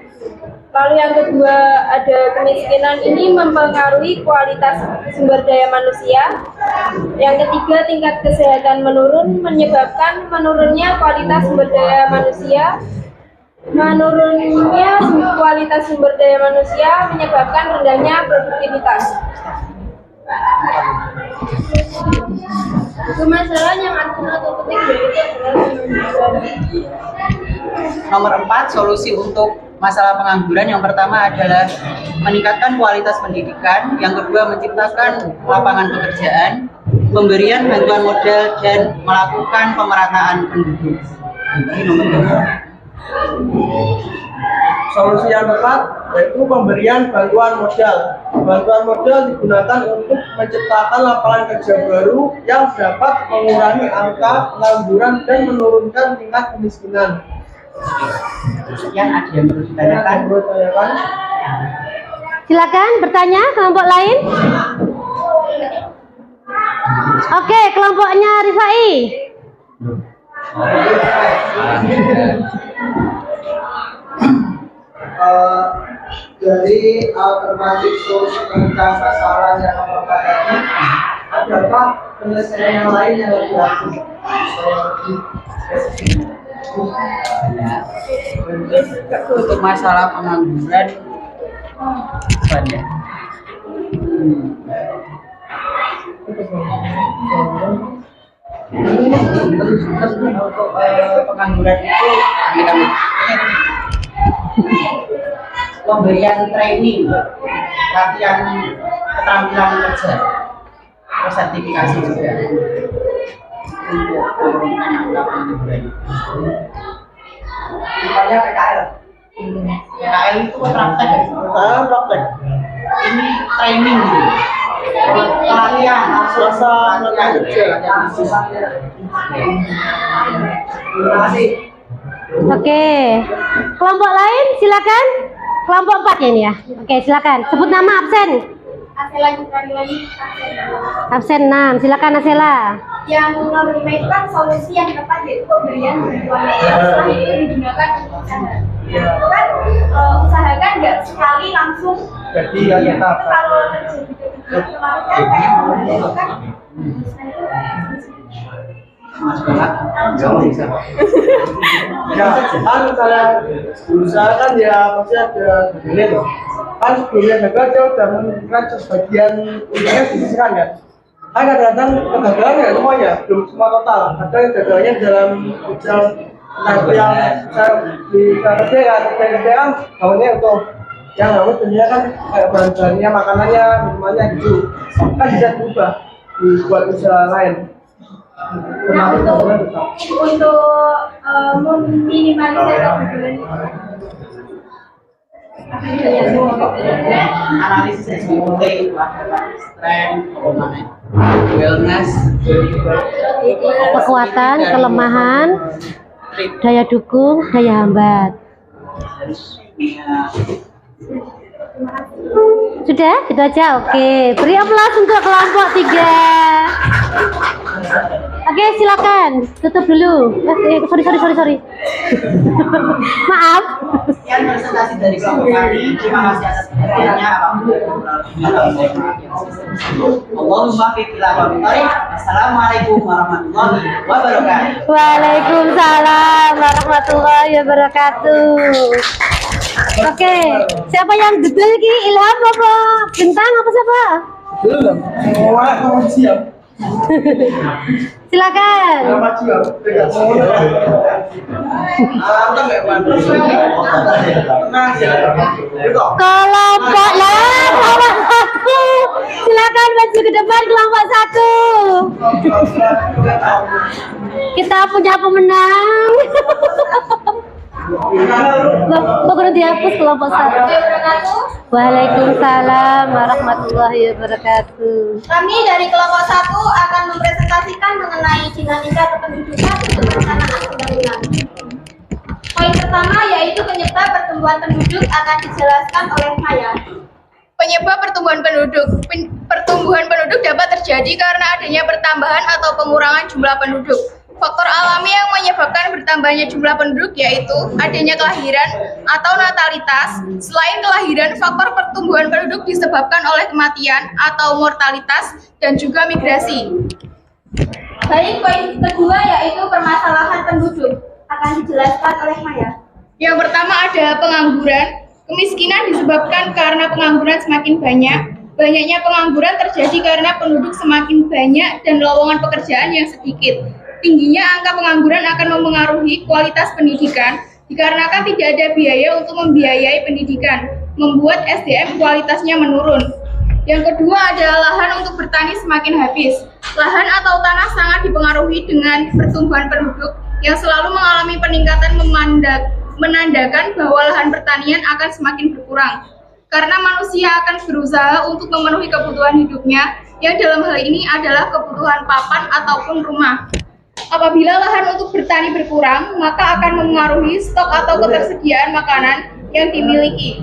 Lalu yang kedua, ada kemiskinan ini mempengaruhi kualitas sumber daya manusia. Yang ketiga, tingkat kesehatan menurun menyebabkan menurunnya kualitas sumber daya manusia. Menurunnya kualitas sumber daya manusia menyebabkan rendahnya produktivitas. Permasalahan yang urgent atau penting berikutnya adalah pengangguran. Nomor 4, solusi untuk masalah pengangguran yang pertama adalah meningkatkan kualitas pendidikan, yang kedua menciptakan lapangan pekerjaan, pemberian bantuan modal, dan melakukan pemerataan penduduk. Ini nomor 2. Solusi yang tepat yaitu pemberian bantuan modal. Bantuan modal digunakan untuk menciptakan lapangan kerja baru yang dapat mengurangi angka pengangguran dan menurunkan tingkat kemiskinan. Yang ada yang perlu ditanyakan? Silakan bertanya kelompok lain. Oke, kelompoknya Rifai. Jadi alternatif solusi tentang masalah yang nomor tadi, adakah penyelesaian yang lain yang lebih aktif? Untuk masalah pengangguran banyak. Untuk pengangguran itu pemberian training, latihan keterampilan kerja, terus sertifikasi juga untuk menurunkan angka pengangguran. Misalnya PKL. PKL itu praktek. Praktek. Ini training gitu. Pelatihan, latihan kerja. Terima kasih. Oke, kelompok lain silakan. Kelompok 4 ya ini ya. Oke, silakan. Sebut nama absen. Asela lagi. Absen 6. Silakan Asela. Yang nomor 5 itu kan solusi yang tepat yaitu pemberian bantuan modal itu digunakan untuk usaha. Kan usahakan nggak sekali langsung. Jadi ya kita Kalau terjadi kemarin kan kayak kan Mas Bapak, jauh bisa. ya kan misalnya berusaha kan ya pasti ada begini loh. Kan sebelumnya gagal dia udah menunjukkan sebagian uangnya disisihkan kan. Kan kadang-kadang kegagalan ya semuanya, belum semua total. Kadang gagalnya dalam bidang yang saya di kerja kan awalnya itu yang harus sebenarnya kan kayak bahan-bahannya, makanannya, minumannya gitu. Kan bisa berubah dibuat usaha lain. Nah, untuk meminimalisir kegagalan Analisis mulai strength, wellness, Kekuatan, kelemahan, daya dukung, daya hambat. Sudah? Itu aja? Oke. Beri aplaus untuk kelompok 3. Oke, silakan. Tutup dulu. Sorry. Maaf. Sekian presentasi dari kelompok kami. Terima kasih atas perhatiannya. Allahumma fiqh Assalamualaikum warahmatullahi wabarakatuh. Waalaikumsalam warahmatullahi wabarakatuh. Oke, siapa yang detail lagi? Ilham apa? Bintang apa siapa? Belum. Mau siap. Silakan. Kelompok lah, kelompok 1. Silakan maju ke depan kelompok 1. Kita punya pemenang. Pokoknya dihapus kelompok 1. Waalaikumsalam warahmatullahi wabarakatuh. Kami dari kelompok 1 akan mempresentasikan mengenai dinamika kependudukan dan perencanaan pembangunan. Poin pertama yaitu penyebab pertumbuhan penduduk akan dijelaskan oleh Maya. Penyebab pertumbuhan penduduk. Pertumbuhan penduduk dapat terjadi karena adanya pertambahan atau pengurangan jumlah penduduk. Faktor alami yang menyebabkan bertambahnya jumlah penduduk yaitu adanya kelahiran atau natalitas. Selain kelahiran, faktor pertumbuhan penduduk disebabkan oleh kematian atau mortalitas dan juga migrasi. Baik, poin kedua yaitu permasalahan penduduk akan dijelaskan oleh Maya. Yang pertama ada pengangguran. Kemiskinan disebabkan karena pengangguran semakin banyak. Banyaknya pengangguran terjadi karena penduduk semakin banyak dan lowongan pekerjaan yang sedikit. Tingginya angka pengangguran akan mempengaruhi kualitas pendidikan dikarenakan tidak ada biaya untuk membiayai pendidikan, membuat SDM kualitasnya menurun. Yang kedua adalah lahan untuk bertani semakin habis. Lahan atau tanah sangat dipengaruhi dengan pertumbuhan penduduk yang selalu mengalami peningkatan menandakan bahwa lahan pertanian akan semakin berkurang. Karena manusia akan berusaha untuk memenuhi kebutuhan hidupnya, yang dalam hal ini adalah kebutuhan papan ataupun rumah. Apabila lahan untuk bertani berkurang, maka akan memengaruhi stok atau ketersediaan makanan yang dimiliki.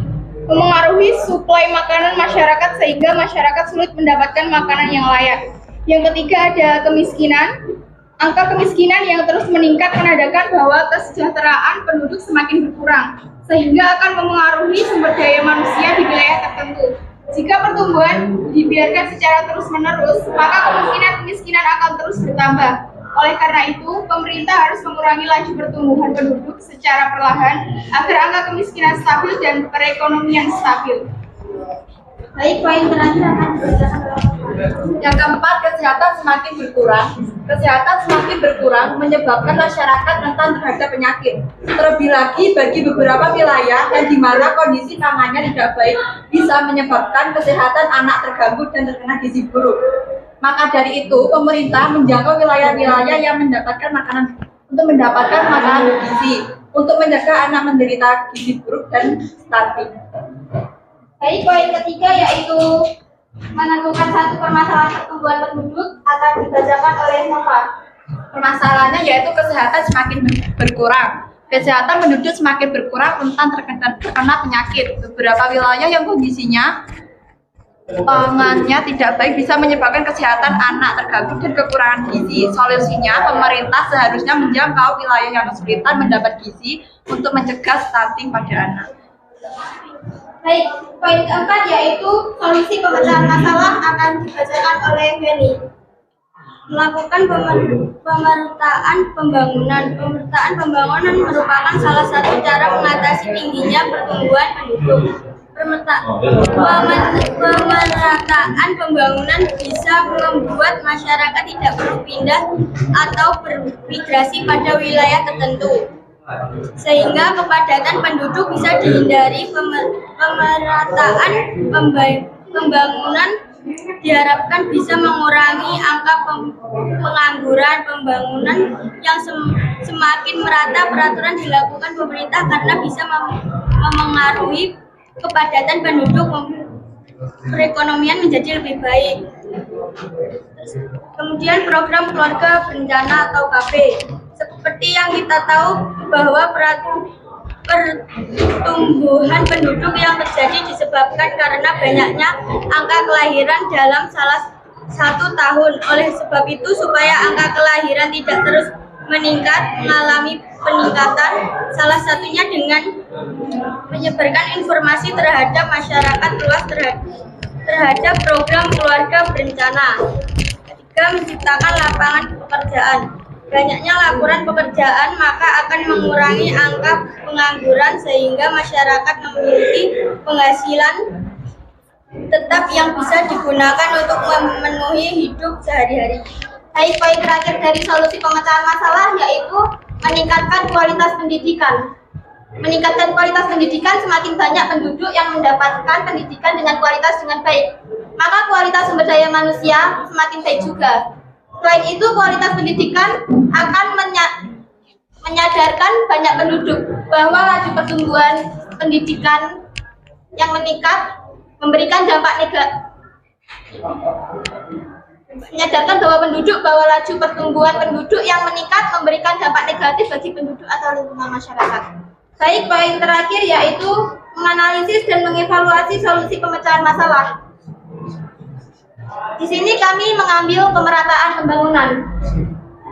Memengaruhi suplai makanan masyarakat sehingga masyarakat sulit mendapatkan makanan yang layak. Yang ketiga ada kemiskinan. Angka kemiskinan yang terus meningkat menandakan bahwa kesejahteraan penduduk semakin berkurang, sehingga akan memengaruhi sumber daya manusia di wilayah tertentu. Jika pertumbuhan dibiarkan secara terus-menerus, maka kemiskinan akan terus bertambah. Oleh karena itu, pemerintah harus mengurangi laju pertumbuhan penduduk secara perlahan agar angka kemiskinan stabil dan perekonomian stabil. Baik, poin terakhir akan dibacakan oleh yang keempat, kesehatan semakin berkurang. Kesehatan semakin berkurang menyebabkan masyarakat rentan terhadap penyakit. Terlebih lagi bagi beberapa wilayah yang di mana kondisi pangannya tidak baik bisa menyebabkan kesehatan anak terganggu dan terkena gizi buruk. Maka dari itu, pemerintah menjangkau wilayah-wilayah yang mendapatkan makanan bergizi untuk mencegah anak menderita gizi buruk dan stunting. Baik, poin ketiga yaitu menentukan satu permasalahan pertumbuhan penduduk akan dibacakan oleh Nova. Permasalahannya yaitu kesehatan semakin berkurang. Kesehatan penduduk semakin berkurang rentan terkena penyakit. Beberapa wilayah yang kondisinya pangannya tidak baik bisa menyebabkan kesehatan anak terganggu dan kekurangan gizi. Solusinya, pemerintah seharusnya menjangkau wilayah yang kesulitan mendapat gizi untuk mencegah stunting pada anak. Baik, poin keempat yaitu solusi pemecahan masalah akan dibacakan oleh Beni. Melakukan pemerataan pembangunan. Pemerataan pembangunan merupakan salah satu cara mengatasi tingginya pertumbuhan penduduk. Pemerataan pembangunan bisa membuat masyarakat tidak perlu pindah atau bermigrasi pada wilayah tertentu, sehingga kepadatan penduduk bisa dihindari. Pemerataan pembangunan diharapkan bisa mengurangi angka pengangguran. Pembangunan yang semakin merata peraturan dilakukan pemerintah karena bisa memengaruhi kepadatan penduduk, perekonomian menjadi lebih baik. Kemudian program keluarga berencana atau KB. Seperti yang kita tahu bahwa pertumbuhan penduduk yang terjadi disebabkan karena banyaknya angka kelahiran dalam salah satu tahun. Oleh sebab itu, supaya angka kelahiran tidak terus mengalami peningkatan, salah satunya dengan menyebarkan informasi terhadap masyarakat luas terhadap program keluarga berencana. Ketiga, menciptakan lapangan pekerjaan. Banyaknya laporan pekerjaan maka akan mengurangi angka pengangguran sehingga masyarakat memiliki penghasilan tetap yang bisa digunakan untuk memenuhi hidup sehari-hari. Baik, poin terakhir dari solusi pemecahan masalah yaitu meningkatkan kualitas pendidikan. Meningkatkan kualitas pendidikan, semakin banyak penduduk yang mendapatkan pendidikan dengan kualitas dengan baik, maka kualitas sumber daya manusia semakin baik juga. Selain itu, kualitas pendidikan akan menyadarkan banyak penduduk bahwa laju pertumbuhan pendidikan yang meningkat memberikan dampak negatif. menyadarkan bahwa laju pertumbuhan penduduk yang meningkat memberikan dampak negatif bagi penduduk atau lingkungan masyarakat. Baik, poin terakhir yaitu menganalisis dan mengevaluasi solusi pemecahan masalah. Di sini kami mengambil pemerataan pembangunan.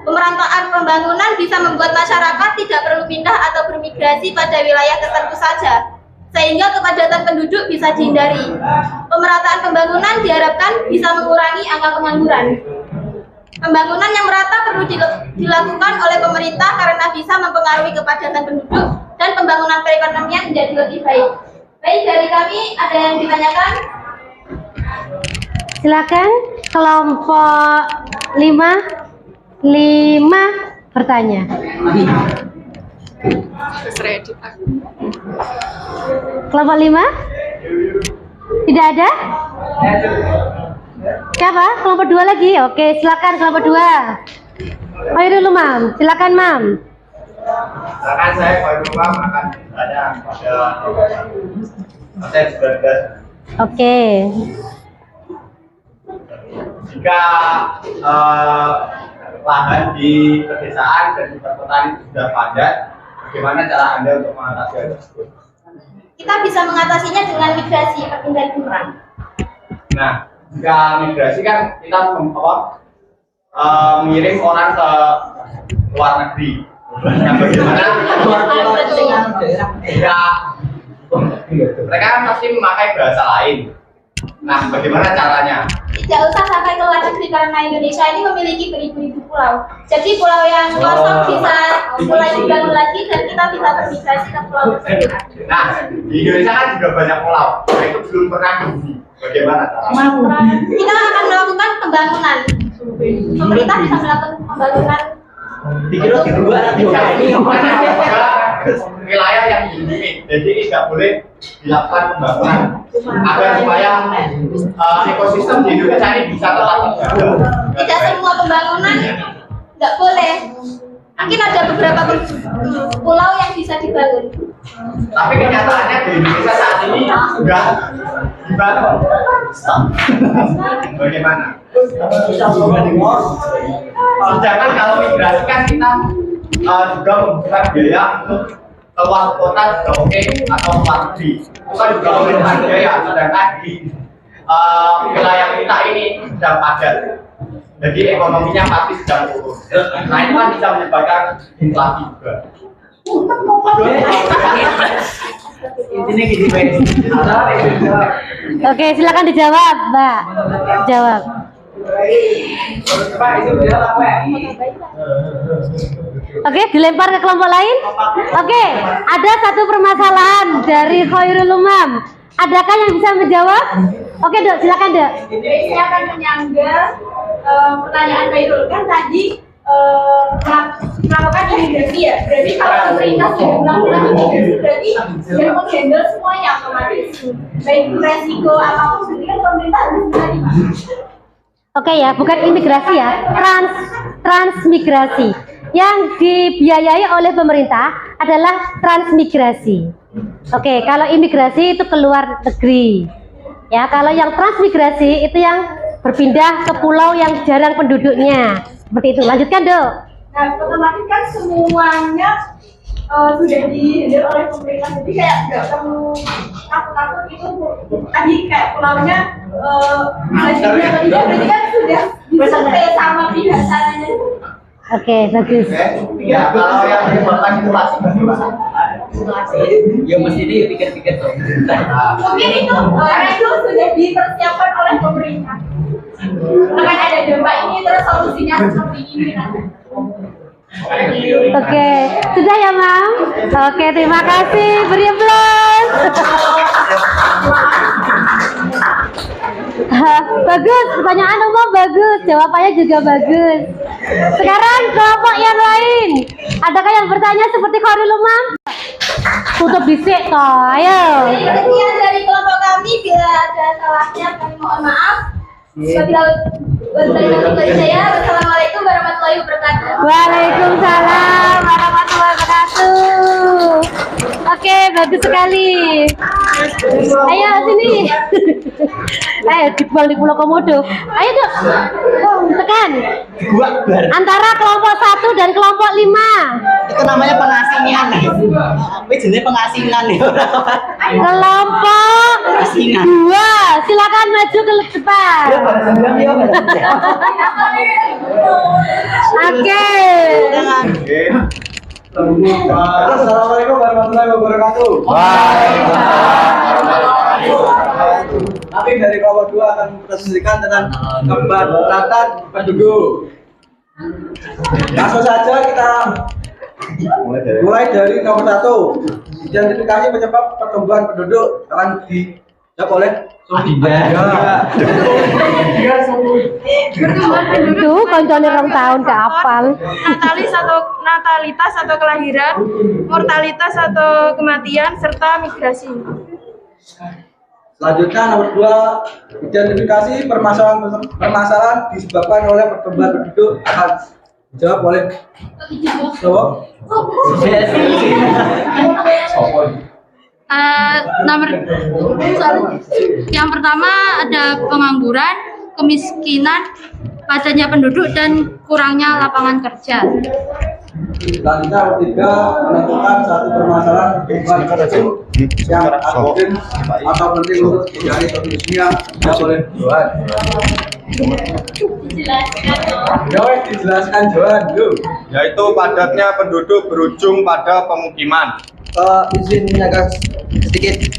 Pemerataan pembangunan bisa membuat masyarakat tidak perlu pindah atau bermigrasi pada wilayah tertentu saja, sehingga kepadatan penduduk bisa dihindari. Pemerataan pembangunan diharapkan bisa mengurangi angka pengangguran. Pembangunan yang merata perlu dilakukan oleh pemerintah karena bisa mempengaruhi kepadatan penduduk dan pembangunan perekonomian menjadi lebih baik. Baik, dari kami ada yang ditanyakan? Silakan kelompok 5 bertanya. Kelompok 5? Tidak ada? Siapa? Kelompok 2 lagi? Oke, silakan kelompok 2. Ayo dulu, Mam. Silakan, Mam. Silakan, saya Khairul Umam akan bertanya pada pasien 19. Oke. Jika lahan di pedesaan dan di perkotaan itu sudah padat, bagaimana cara Anda untuk mengatasi hal tersebut? Kita bisa mengatasinya dengan migrasi perpindahan kurang. Nah, jika migrasi kan kita mengirim orang ke luar negeri. Nah, bagaimana ya, mereka kan pasti memakai bahasa lain. Nah, bagaimana caranya? Tidak usah sampai ke luar negeri karena Indonesia ini memiliki beribu-ribu pulau. Jadi pulau yang kosong bisa mulai dibangun lagi dan kita bisa bermigrasi ke pulau tersebut. Nah, di Indonesia kan juga banyak pulau. Nah, itu belum pernah dihuni. Bagaimana caranya? Kita akan melakukan pembangunan. Pemerintah bisa melakukan pembangunan. Dikira wilayah yang dihuni, jadi tidak boleh dilakukan pembangunan agar supaya ekosistem di Indonesia ini bisa tetap terjaga. Tidak semua pembangunan nggak boleh. Mungkin ada beberapa pulau yang bisa dibangun. Tapi kenyataannya di Indonesia saat ini sudah dibangun. Bagaimana? Sedangkan kalau migrasi kan kita juga membutuhkan biaya untuk keluar kota juga oke atau luar negeri. Itu kan juga membutuhkan biaya. Sedangkan di wilayah kita ini sedang padat. Jadi ekonominya pasti sedang turun. Nah itu kan bisa menyebabkan inflasi juga. Oke, silakan dijawab, Mbak. Jawab. Oke, dilempar ke kelompok lain. Oke, ada satu permasalahan dari Khairul Umam. Adakah yang bisa menjawab? Oke, Dok, silakan, Dok. Saya akan menyanggah pertanyaan Khairul. Kan tadi melakukan imigrasi ya. Berarti kalau pemerintah sudah melakukan imigrasi, berarti sudah menghandle semuanya otomatis. Baik resiko apapun, kan pemerintah harus menerima. Oke ya, bukan imigrasi ya, transmigrasi. Yang dibiayai oleh pemerintah adalah transmigrasi. Oke, kalau imigrasi itu keluar negeri. Ya, kalau yang transmigrasi itu yang berpindah ke pulau yang jarang penduduknya. Seperti itu. Lanjutkan, Dok. Nah, otomatis kan semuanya sudah dihandle oleh pemerintah, jadi kayak nggak perlu takut-takut itu tadi kayak pulaunya majunya atau tidak, berarti kan sudah disurvei sama pihak sananya. Oke, bagus. Ya, kalau yang menyebabkan inflasi ya mesti dipikir-pikir tuh. Mungkin itu sudah dipersiapkan oleh pemerintah. Akan ada dampak ini terus solusinya seperti ini nanti. Oke, sudah ya, Mam? Oke, terima kasih. Beri aplaus. Bagus, pertanyaan umum bagus, jawabannya juga bagus. Sekarang kelompok yang lain. Adakah yang bertanya seperti Khairul Umam? Tutup bisik toh, ayo. Sekian dari kelompok kami, bila ada salahnya kami mohon maaf. Wassalamualaikum warahmatullahi wabarakatuh. Waalaikumsalam warahmatullahi wabarakatuh. Oke, bagus sekali. Ayo sini. Ayo dibuang di Pulau Komodo. Ayo, Dok. tekan. Dua bar. Antara kelompok 1 dan kelompok 5. Itu namanya pengasingan nih. Apa jenis pengasingan nih? Kelompok 2, silakan maju ke depan. Oke. Assalamualaikum warahmatullahi wabarakatuh. Kami dari kelompok 2 akan mempresentasikan tentang kepadatan penduduk. Langsung saja kita mulai dari nomor 1. Identifikasi penyebab pertumbuhan penduduk akan dijawab oleh Itu koncone rong tahun ke apal. Natalitas atau kelahiran, mortalitas atau kematian, serta migrasi. Selanjutnya nomor 2, identifikasi permasalahan disebabkan oleh pertumbuhan penduduk akan dijawab oleh Yang pertama ada pengangguran, kemiskinan, padatnya penduduk, dan kurangnya lapangan kerja. Selanjutnya nomor 3, menentukan satu permasalahan pertumbuhan penduduk yang aktif atau penting untuk dicari solusinya oleh Johan. Dijelaskan Johan, yuk. Yaitu padatnya penduduk berujung pada pemukiman. Izin menyaga sedikit.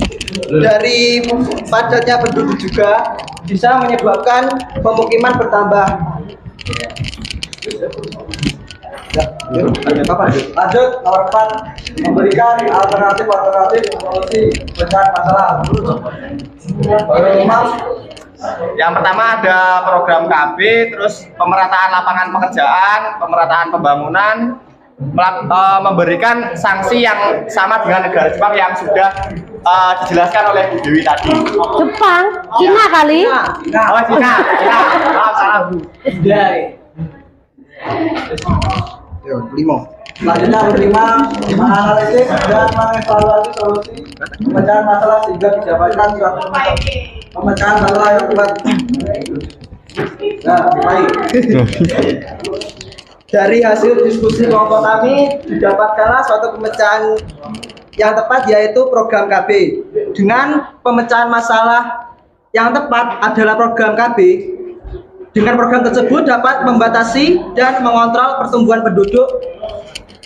Dari padatnya penduduk juga bisa menyebabkan pemukiman bertambah. Lanjut, nomor 4, memberikan alternatif solusi pencarian masalah. Yang pertama ada program KB, terus pemerataan lapangan pekerjaan, pemerataan pembangunan, memberikan sanksi yang sama dengan negara Jepang yang sudah dijelaskan oleh Bu Dewi tadi. Jepang, Cina kali. Oh, Cina. Maaf, salah Bu. Selanjutnya nomor 5, menganalisis dan mengevaluasi solusi pemecahan masalah sehingga didapatkan suatu pemecahan masalah yang kuat. Nah, baik. Dari hasil diskusi kelompok kami didapatkanlah suatu pemecahan yang tepat, yaitu program KB. Dengan pemecahan masalah yang tepat adalah program KB. Dengan program tersebut dapat membatasi dan mengontrol pertumbuhan penduduk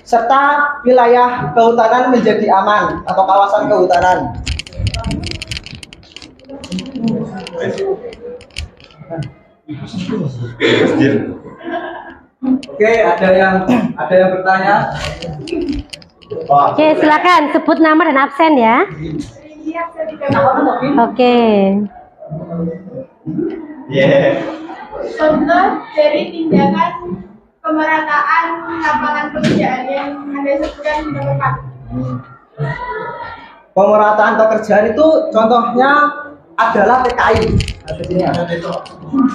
serta wilayah kehutanan menjadi aman atau kawasan kehutanan. Oke, ada yang bertanya? Oke, silakan sebut nama dan absen ya. Oke. Contoh dari tindakan pemerataan lapangan pekerjaan yang Anda sebutkan di nomor 4. Pemerataan pekerjaan itu contohnya adalah TKI.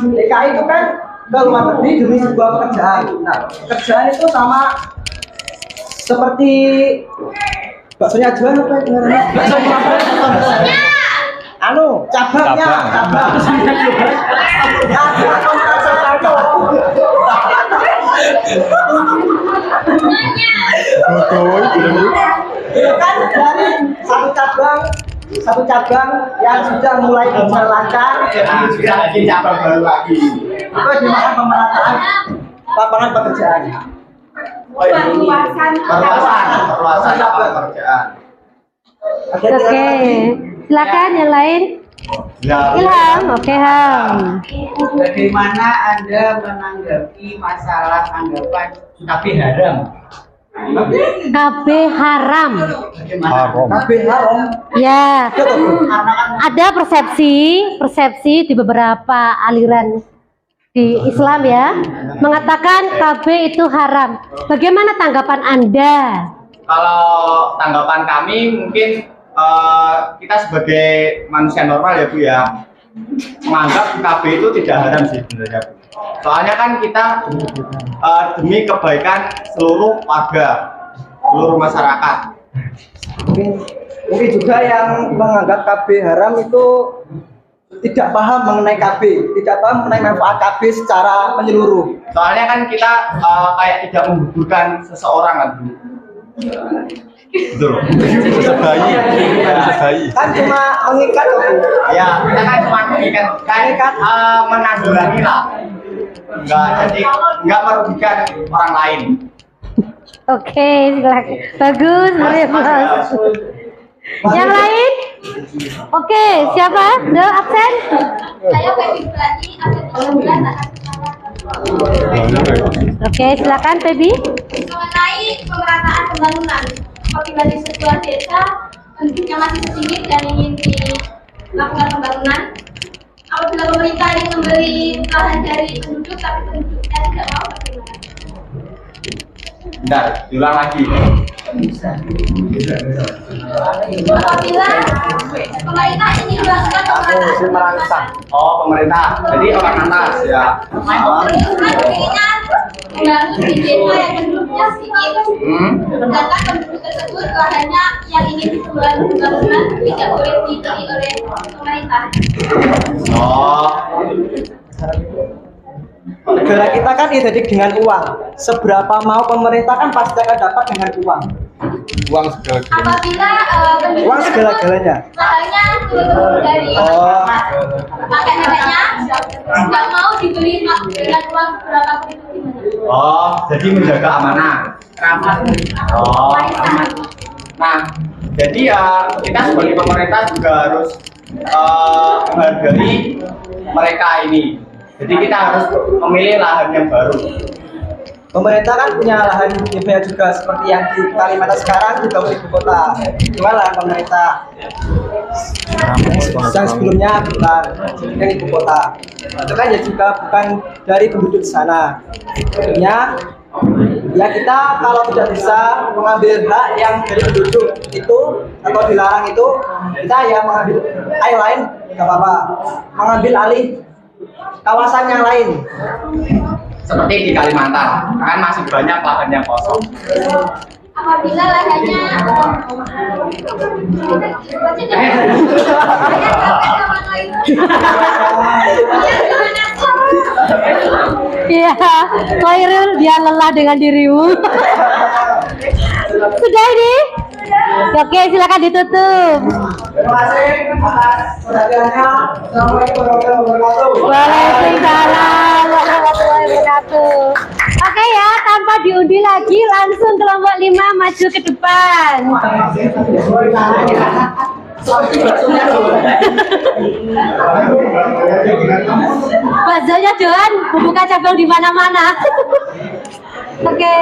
TKI itu kan ke luar negeri demi sebuah pekerjaan. Nah, pekerjaan itu sama seperti baksonya Juan apa itu? Cabangnya. Kan dari satu cabang yang sudah mulai dijalankan jadi cabang baru lagi. Itu dimakan pemerataan lapangan pekerjaan. Perluasan lapangan pekerjaan. Oke. Silakan yang lain. Ilham, oke Ham. Bagaimana Anda menanggapi masalah anggapan KB haram? KB haram. KB haram? Ya. Ada persepsi di beberapa aliran di Islam ya, mengatakan KB itu haram. Bagaimana tanggapan Anda? Kalau tanggapan kami mungkin kita sebagai manusia normal ya Bu ya, menganggap KB itu tidak haram sih sebenarnya Bu. Soalnya kan kita demi kebaikan seluruh warga, seluruh masyarakat. Mungkin juga yang menganggap KB haram itu tidak paham mengenai KB, tidak paham mengenai manfaat KB secara menyeluruh. Soalnya kan kita kayak tidak menggugurkan seseorang kan Bu. Betul. Sebayi. Kan cuma mengikat Bu. Ya, kita kan cuma mengikat menanggulangi lah. Enggak merugikan orang lain. Oke, silakan. Bagus, Mas. Yang lain? Oke, siapa? The absen? Saya Febi Berani, Oke, silakan Febi. mengenai pemerataan pembangunan. Apabila di sebuah desa penduduknya masih sedikit dan ingin dilakukan pembangunan, apabila pemerintah ingin memberi lahan dari penduduk tapi penduduknya tidak mau, bagaimana? Bentar, diulang lagi. Apabila pemerintah ingin melakukan pemerataan, Oh, pemerintah. Jadi orang atas ya. inginnya membangun di desa yang penduduknya sedikit, sedangkan penduduk tersebut lahannya yang ingin dibuat pembangunan tidak boleh dibeli oleh pemerintah. Oh, Negara kita kan identik dengan uang. Seberapa mau pemerintah kan pasti akan dapat dengan uang. Uang segala-galanya. Apabila Uang segala-galanya. lahannya turun dari kakek neneknya nggak mau dibeli dengan uang berapa pun itu gimana? oh, jadi menjaga amanah. Oh, Warisan. nah, jadi ya kita sebagai pemerintah juga harus menghargai mereka ini. Jadi kita harus memilih lahan yang baru. Pemerintah kan punya lahan IBA juga seperti yang di Kalimantan sekarang juga ibu kota. Cuma lahan pemerintah yang sebelumnya bukan yang ibu kota. Itu kan ya juga bukan dari penduduk di sana. Akhirnya ya kita kalau tidak bisa mengambil hak yang dari penduduk itu atau dilarang itu, kita ya mengambil air lain nggak apa-apa, mengambil alih kawasan yang lain. Seperti di Kalimantan, kan masih banyak lahan yang kosong. Apabila lahannya Iya, Khairul, dia lelah dengan dirimu. Sudah ini? Oke, silakan ditutup. Terima kasih atas perhatiannya. Assalamualaikum warahmatullahi wabarakatuh. Waalaikumsalam warahmatullahi wabarakatuh. Oke ya, tanpa diundi lagi, langsung kelompok 5 maju ke depan. Baksonya Johan, buka cabang di mana-mana. Oke.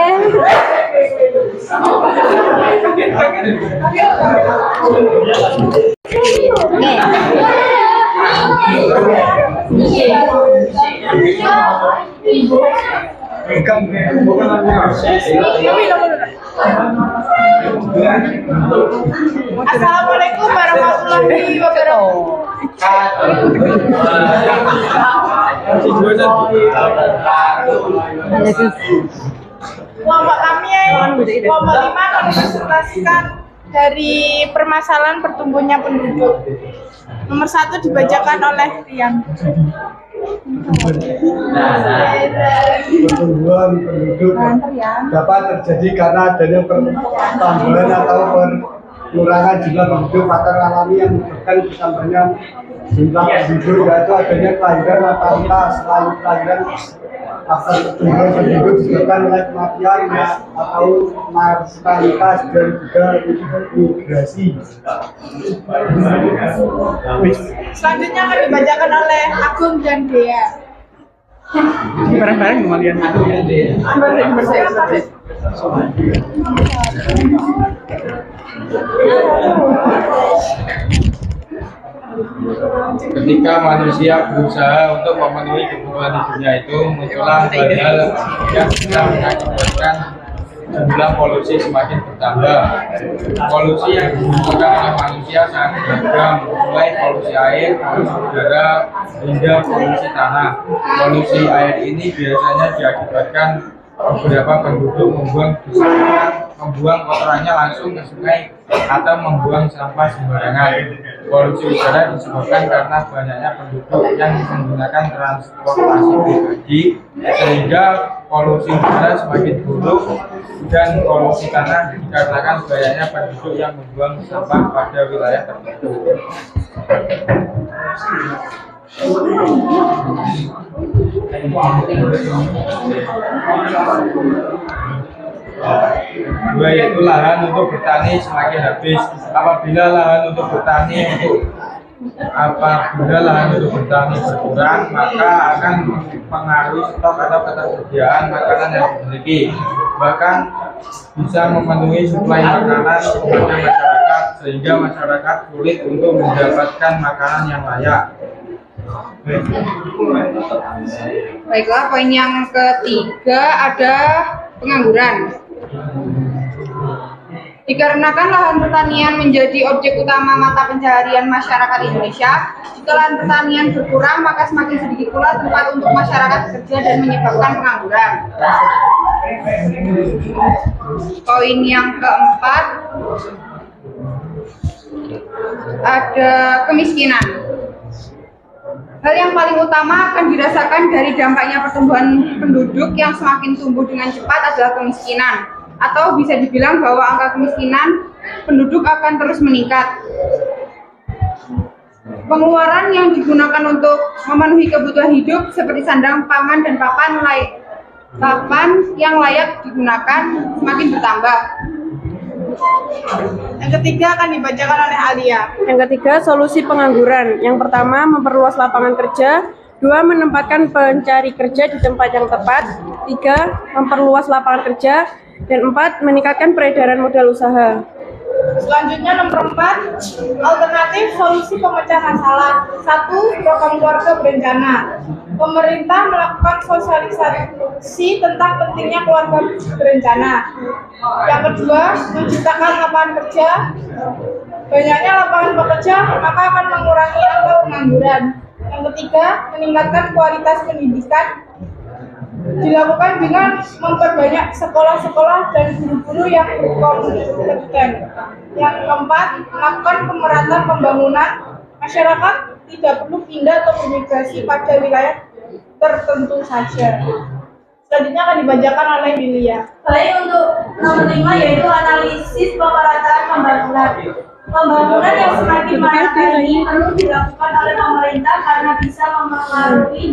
Assalamualaikum warahmatullahi wabarakatuh. Kelompok kami kelompok 5 merepresentasikan dari permasalahan pertumbuhannya penduduk. Nomor 1 dibacakan oleh Rian. Pertumbuhan penduduk dapat terjadi karena adanya pertambahan atau pengurangan jumlah penduduk faktor alami yang menyebabkan bertambahnya jumlah penduduk, yaitu adanya kelahiran natalitas. Selain kelahiran, faktor pertumbuhan penduduk disebabkan oleh kematian atau mortalitas dan juga migrasi. Selanjutnya akan dibacakan oleh Agung dan Dea. Bareng-bareng kalian Agung dan Dea. Ketika manusia berusaha untuk memenuhi kebutuhan hidupnya itu, muncullah hal-hal yang bisa mengakibatkan jumlah polusi semakin bertambah. Polusi yang dimunculkan oleh manusia sangat beragam, mulai polusi air, polusi udara, hingga polusi tanah. Polusi air ini biasanya diakibatkan beberapa penduduk membuang kotorannya langsung ke sungai atau membuang sampah sembarangan. Polusi udara disebabkan karena banyaknya penduduk yang menggunakan transportasi pribadi, sehingga polusi udara semakin buruk, dan polusi tanah dikarenakan banyaknya penduduk yang membuang sampah pada wilayah tertentu. Dua, yaitu lahan untuk bertani semakin habis. Apabila lahan untuk bertani berkurang, maka akan mempengaruhi stok atau ketersediaan makanan yang dimiliki, bahkan bisa memenuhi suplai makanan kepada masyarakat, sehingga masyarakat sulit untuk mendapatkan makanan yang layak. Baiklah, poin yang ketiga ada pengangguran. Dikarenakan lahan pertanian menjadi objek utama mata pencaharian masyarakat Indonesia, jika lahan pertanian berkurang, maka semakin sedikit pula tempat untuk masyarakat bekerja dan menyebabkan pengangguran. Poin yang keempat ada kemiskinan. Hal yang paling utama akan dirasakan dari dampaknya pertumbuhan penduduk yang semakin tumbuh dengan cepat adalah kemiskinan, atau bisa dibilang bahwa angka kemiskinan penduduk akan terus meningkat. Pengeluaran yang digunakan untuk memenuhi kebutuhan hidup seperti sandang, pangan, dan papan yang layak digunakan semakin bertambah. Yang ketiga akan dibacakan oleh Alia. Yang ketiga, solusi pengangguran. Yang pertama, memperluas lapangan kerja. 2. Menempatkan pencari kerja di tempat yang tepat. 3. Memperluas lapangan kerja. Dan 4. Meningkatkan peredaran modal usaha. Selanjutnya nomor 4, alternatif solusi pemecah masalah. 1. Program keluarga berencana. Pemerintah melakukan sosialisasi tentang pentingnya keluarga berencana. Yang kedua, menciptakan lapangan kerja. Banyaknya lapangan pekerja maka akan mengurangi angka pengangguran. Yang ketiga, meningkatkan kualitas pendidikan. Dilakukan dengan memperbanyak sekolah-sekolah dan guru-guru yang berkompeten. Yang keempat, melakukan pemerataan pembangunan. Masyarakat tidak perlu pindah atau bermigrasi pada wilayah tertentu saja. Selanjutnya akan dibacakan oleh Lilia. Baik, untuk nomor 5 yaitu analisis pemerataan pembangunan. Pembangunan yang semakin merata ini perlu dilakukan oleh pemerintah karena bisa mempengaruhi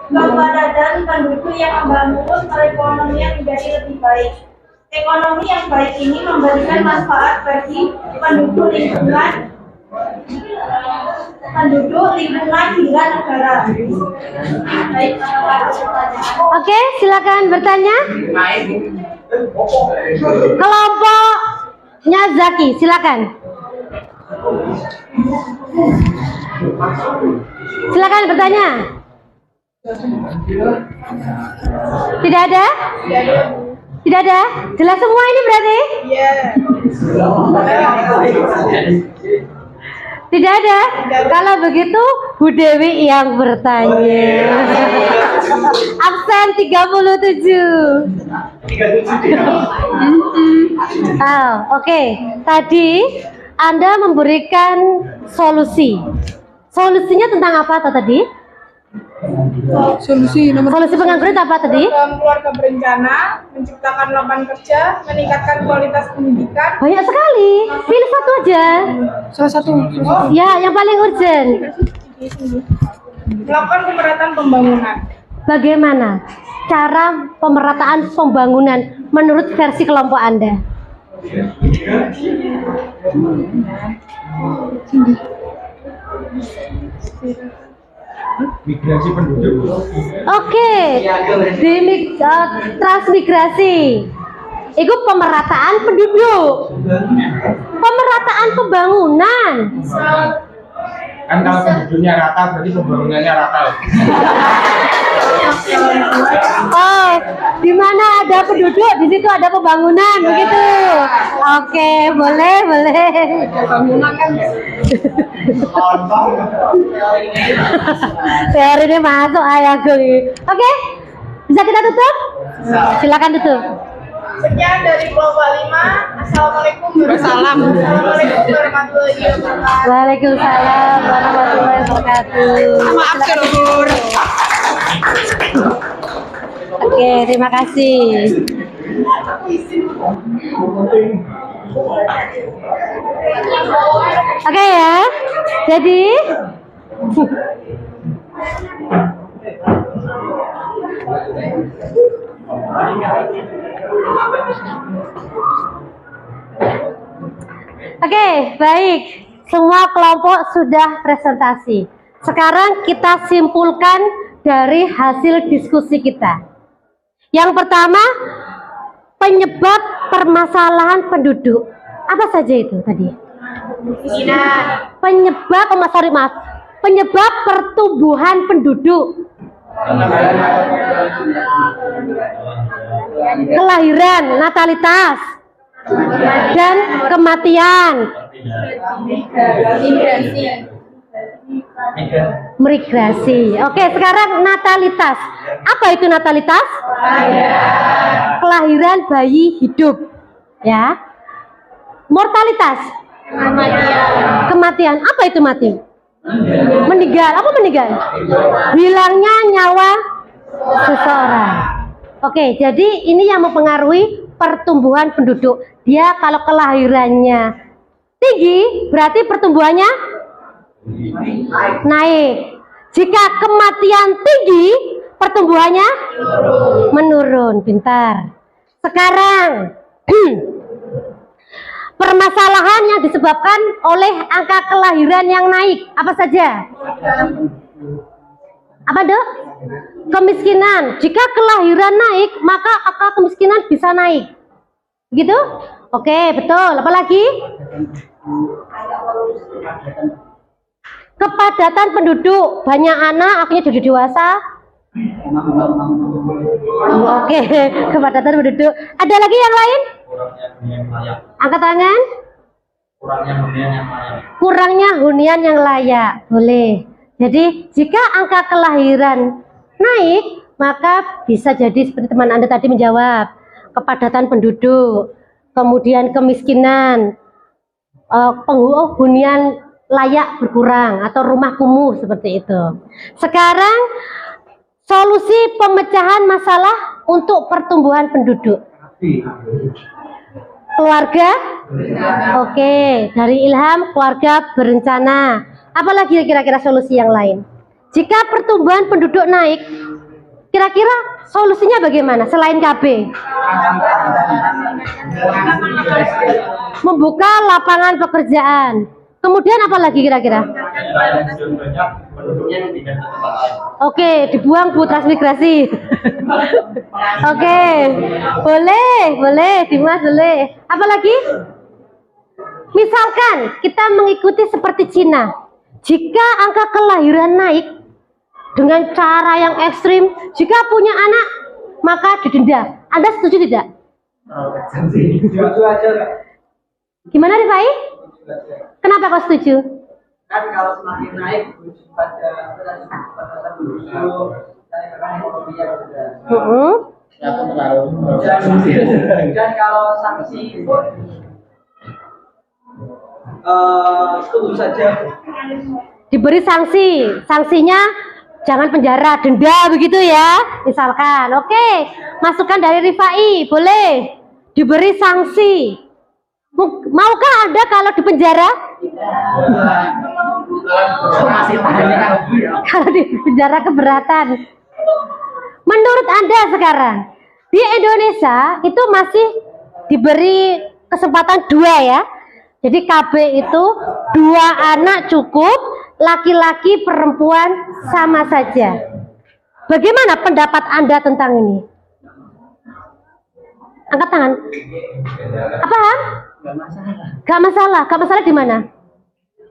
kepadatan penduduk yang membangun perekonomian menjadi lebih baik. Ekonomi yang baik ini memberikan manfaat bagi penduduk lingkungan hingga negara. Baik, Oke, silakan bertanya. Kelompoknya Zaki, silakan. Silakan bertanya. Tidak ada? Tidak ada? Jelas semua ini berarti? Iya. Tidak ada? Kalau begitu Bu Dewi yang bertanya. Absen 37. Oke. Tadi Anda memberikan solusi. Solusinya tentang apa tadi? Solusi pengangguran apa tadi? Program keluarga berencana, menciptakan lapangan kerja, meningkatkan kualitas pendidikan. Banyak sekali. Pilih satu aja. Salah satu. Ya, yang paling urgent. Melakukan pemerataan pembangunan. Bagaimana cara pemerataan pembangunan menurut versi kelompok Anda? Migrasi penduduk. Oke, transmigrasi. Itu pemerataan penduduk, pemerataan pembangunan. Kan kalau penduduknya rata berarti pembangunannya rata. Oh, di mana ada penduduk, di situ ada pembangunan, begitu. Oke, boleh. Pembangunan kan. Teori ini masuk ayahku. Oke, bisa kita tutup? Silakan tutup. Sekian dari kelompok 5. Assalamualaikum warahmatullahi wabarakatuh. Waalaikumsalam warahmatullahi wabarakatuh. Maaf Guru. Oke, terima kasih. Oke ya. Jadi Oke, baik. Semua kelompok sudah presentasi. Sekarang kita simpulkan dari hasil diskusi kita. Yang pertama, penyebab permasalahan penduduk. Apa saja itu tadi? Penyebab, penyebab pertumbuhan penduduk. Kelahiran, natalitas, dan kematian. Migrasi. Oke, sekarang natalitas. Apa itu natalitas? Kelahiran bayi hidup. Ya. Mortalitas. Kematian. Apa itu mati? Meninggal. Apa meninggal? Hilangnya nyawa seseorang. Oke, jadi ini yang mempengaruhi pertumbuhan penduduk. Dia kalau kelahirannya tinggi, berarti pertumbuhannya naik. Jika kematian tinggi, pertumbuhannya menurun. Pintar. Sekarang permasalahan yang disebabkan oleh angka kelahiran yang naik apa saja? Apa Dok? Kemiskinan. Jika kelahiran naik, maka angka kemiskinan bisa naik. Gitu? Oke, betul. Apa lagi? Kepadatan penduduk. Banyak anak, akhirnya jadi dewasa. Oke, kepadatan penduduk. Ada lagi yang lain? Angkat tangan. Kurangnya hunian yang layak. Boleh. Jadi jika angka kelahiran naik, maka bisa jadi seperti teman Anda tadi menjawab, kepadatan penduduk, kemudian kemiskinan, hunian layak berkurang atau rumah kumuh seperti itu. Sekarang solusi pemecahan masalah untuk pertumbuhan penduduk. Keluarga, oke, dari Ilham keluarga berencana. Apalagi kira-kira solusi yang lain? Jika pertumbuhan penduduk naik, kira-kira solusinya bagaimana selain KB? Membuka lapangan pekerjaan. Kemudian apa lagi kira-kira? Oke, dibuang Bu transmigrasi. Oke, boleh, Dimas boleh. Apa lagi? Misalkan kita mengikuti seperti Cina. Jika angka kelahiran naik dengan cara yang ekstrim, jika punya anak maka didenda. Anda setuju tidak? Gimana Rifai? Kenapa kau setuju? Kan kalau semakin naik pada dan kalau sanksi pun setuju saja. Diberi sanksi, sanksinya jangan penjara, denda begitu ya, misalkan. Oke, masukan dari Rifai, boleh diberi sanksi. Maukah Anda kalau di penjara? Kalau di penjara keberatan. Menurut Anda sekarang di Indonesia itu masih diberi kesempatan 2 ya. Jadi KB itu 2 anak cukup, laki-laki perempuan sama saja. Bagaimana pendapat Anda tentang ini? Angkat tangan. Apa? Gak masalah. Gak masalah di mana?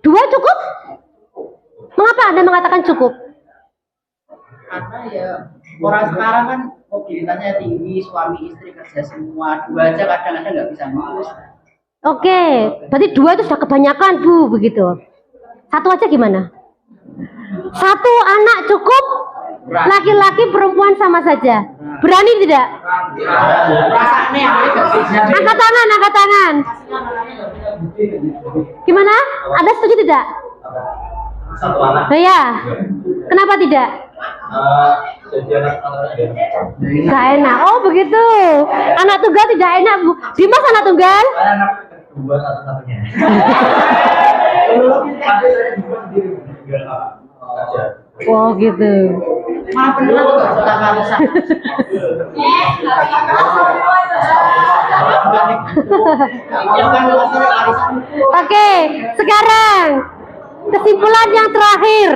2 cukup? Mengapa Anda mengatakan cukup? Karena ya orang sekarang kan mobilitasnya tinggi, suami istri kerja semua, 2 aja kadang-kadang nggak bisa ngurus. Oke, berarti 2 itu sudah kebanyakan Bu, begitu. 1 aja gimana? 1 anak cukup, laki-laki perempuan sama saja. Berani tidak? Angkat tangan, angkat tangan. Gimana? Anda setuju tidak? Satu anak. Nah, ya. Kenapa tidak? Jadi anak Gak enak. Oh begitu. Anak tunggal tidak enak, Bu. Dimas anak tunggal? anak kedua satu-satunya. Oh gitu. Malah beneran tuh pertama rusak. Oke, sekarang kesimpulan yang terakhir.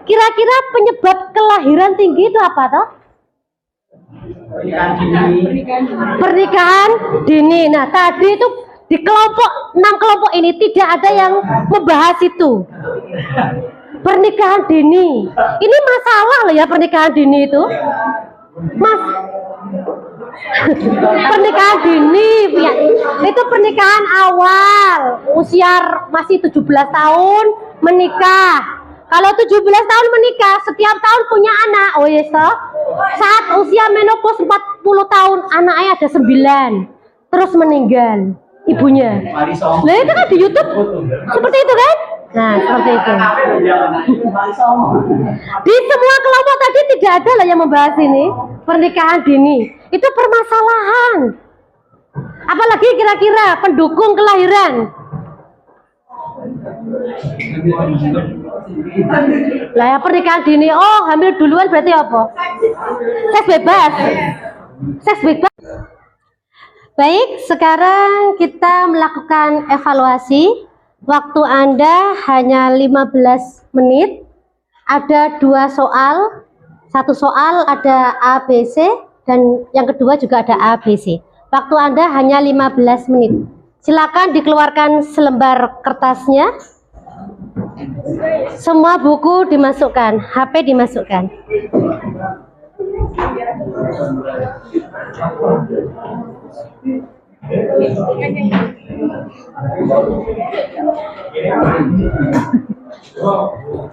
Kira-kira penyebab kelahiran tinggi itu apa toh? Pernikahan dini. Nah, tadi itu di kelompok 6 kelompok ini tidak ada yang membahas itu. Pernikahan dini. Ini masalah loh ya pernikahan dini itu. Mas, pernikahan dini ya, itu pernikahan awal usia masih 17 tahun menikah. Kalau 17 tahun menikah, setiap tahun punya anak. Oh yes, toh. Saat usia menopause 40 tahun, anaknya ada 9. Terus meninggal ibunya. Nah itu kan di YouTube seperti itu kan? Nah seperti itu. Di semua kelompok tadi tidak ada lah yang membahas ini. Pernikahan dini itu permasalahan. Apalagi kira-kira pendukung kelahiran. Lah ya pernikahan dini, oh hamil duluan berarti apa? Seks bebas. Seks bebas. Baik, sekarang kita melakukan evaluasi. Waktu Anda hanya 15 menit. Ada 2 soal. Satu soal ada A, B, C, dan yang kedua juga ada A, B, C. Waktu Anda hanya 15 menit. Silakan dikeluarkan selembar kertasnya. Semua buku dimasukkan, HP dimasukkan.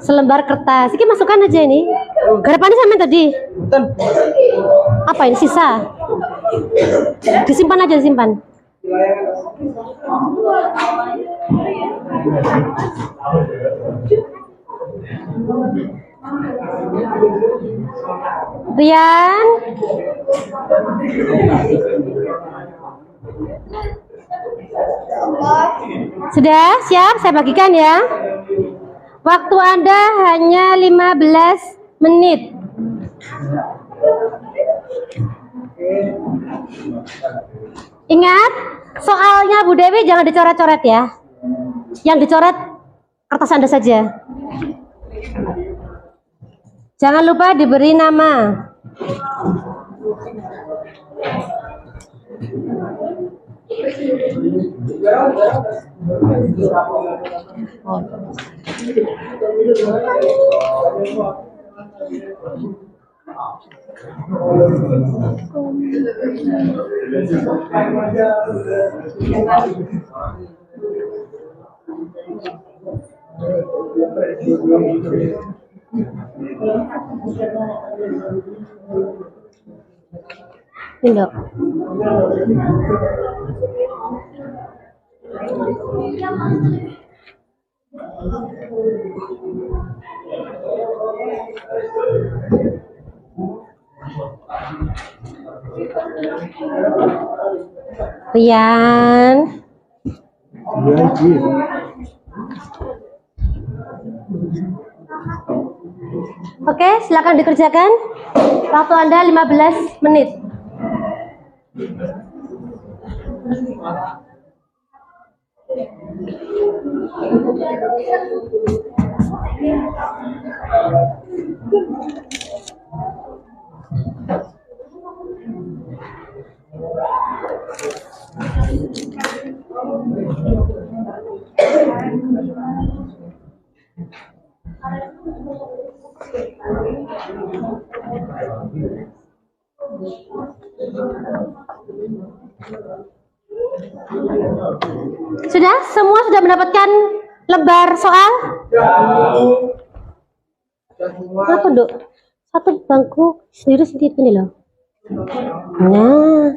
Selembar kertas. Ini masukkan aja ini. Garapannya sama tadi. Apa ini sisa? Disimpan aja, disimpan. Rian, sudah siap? Saya bagikan ya. Waktu Anda hanya 15 menit. Ingat, soalnya Bu Dewi jangan dicoret-coret ya. Yang dicoret kertas Anda saja. Jangan lupa diberi nama. Indok. Rian. Oke, silakan dikerjakan. Waktu Anda 15 menit. Sudah? Semua sudah mendapatkan lembar soal? Apa, Dok? Satu bangku sendiri ini loh. Nah.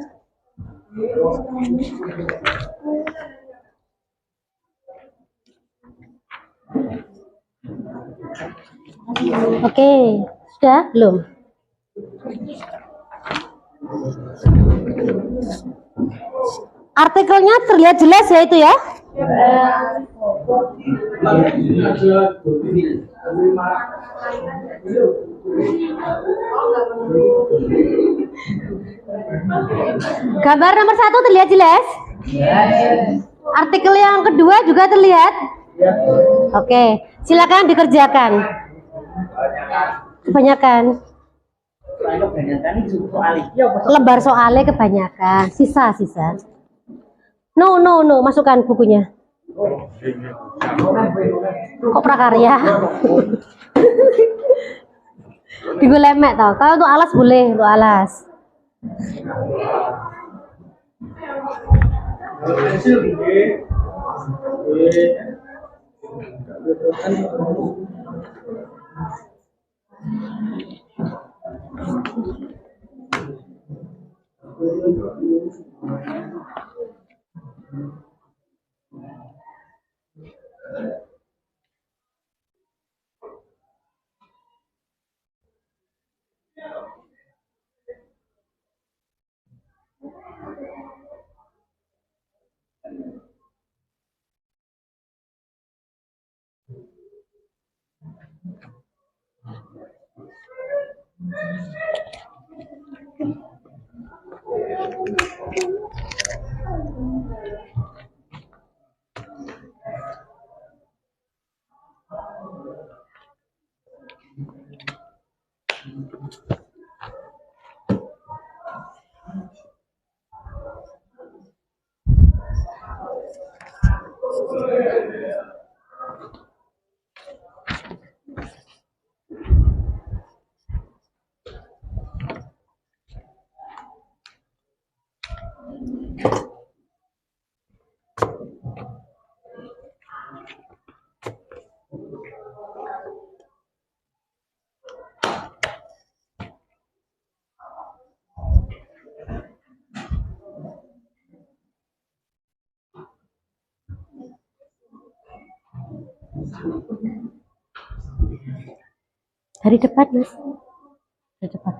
Oke, sudah belum? Artikelnya terlihat jelas ya itu ya? Gambar nomor 1 terlihat jelas? Artikel yang kedua juga terlihat? Oke, silakan dikerjakan. Kebanyakan. Lembar soalnya kebanyakan, sisa. No, masukkan bukunya. Kok prakarya? Digo lemek tau. Kalau untuk alas boleh, untuk alas. Hari depan, Mas. Hari depan.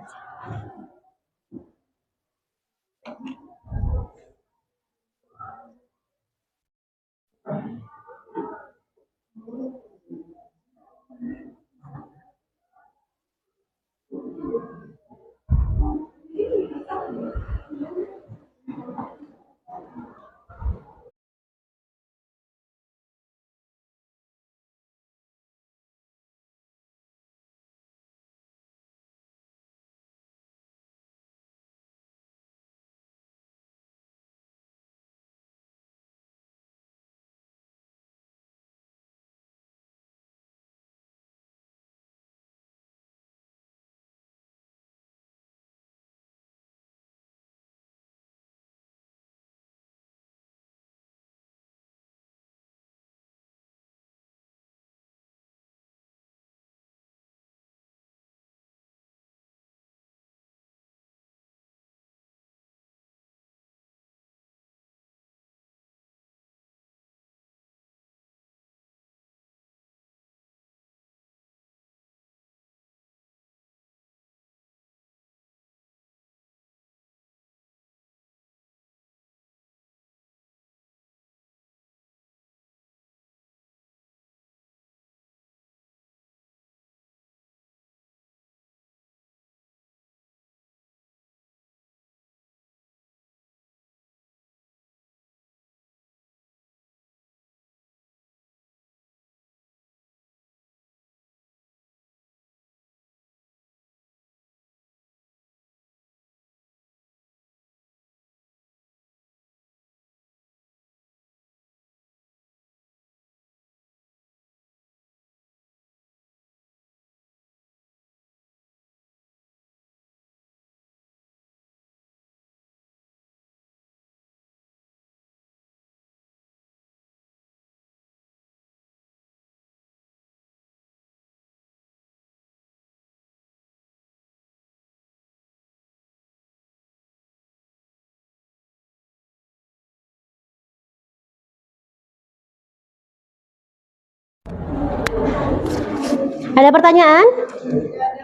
Ada pertanyaan?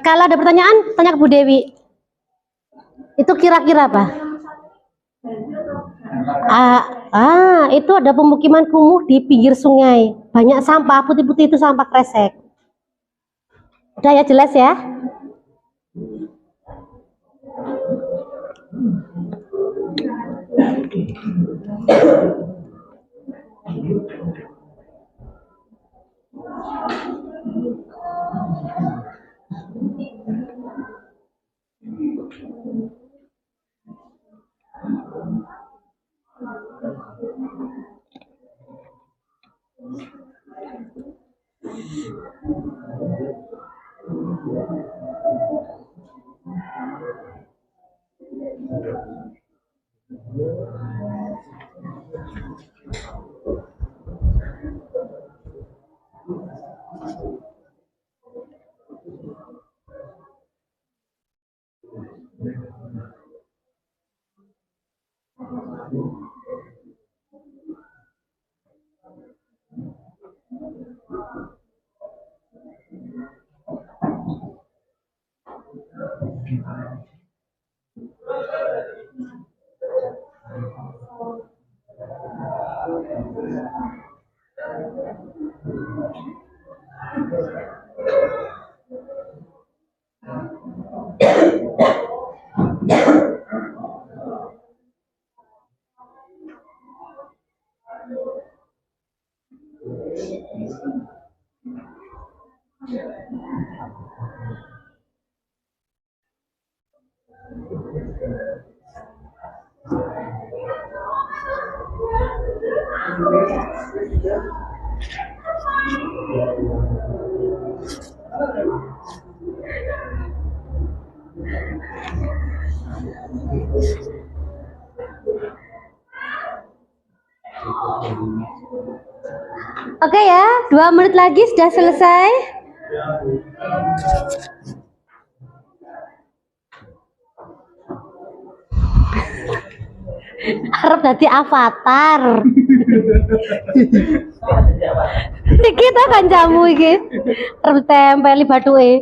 Kalau ada pertanyaan, tanya ke Bu Dewi. Itu kira-kira apa? Itu ada pemukiman kumuh di pinggir sungai. Banyak sampah, putih-putih itu sampah kresek. Udah ya, jelas ya? Oke ya, 2 menit lagi sudah selesai. Harap nanti avatar. Kita kan jamu iki. Harap tempeli batuke.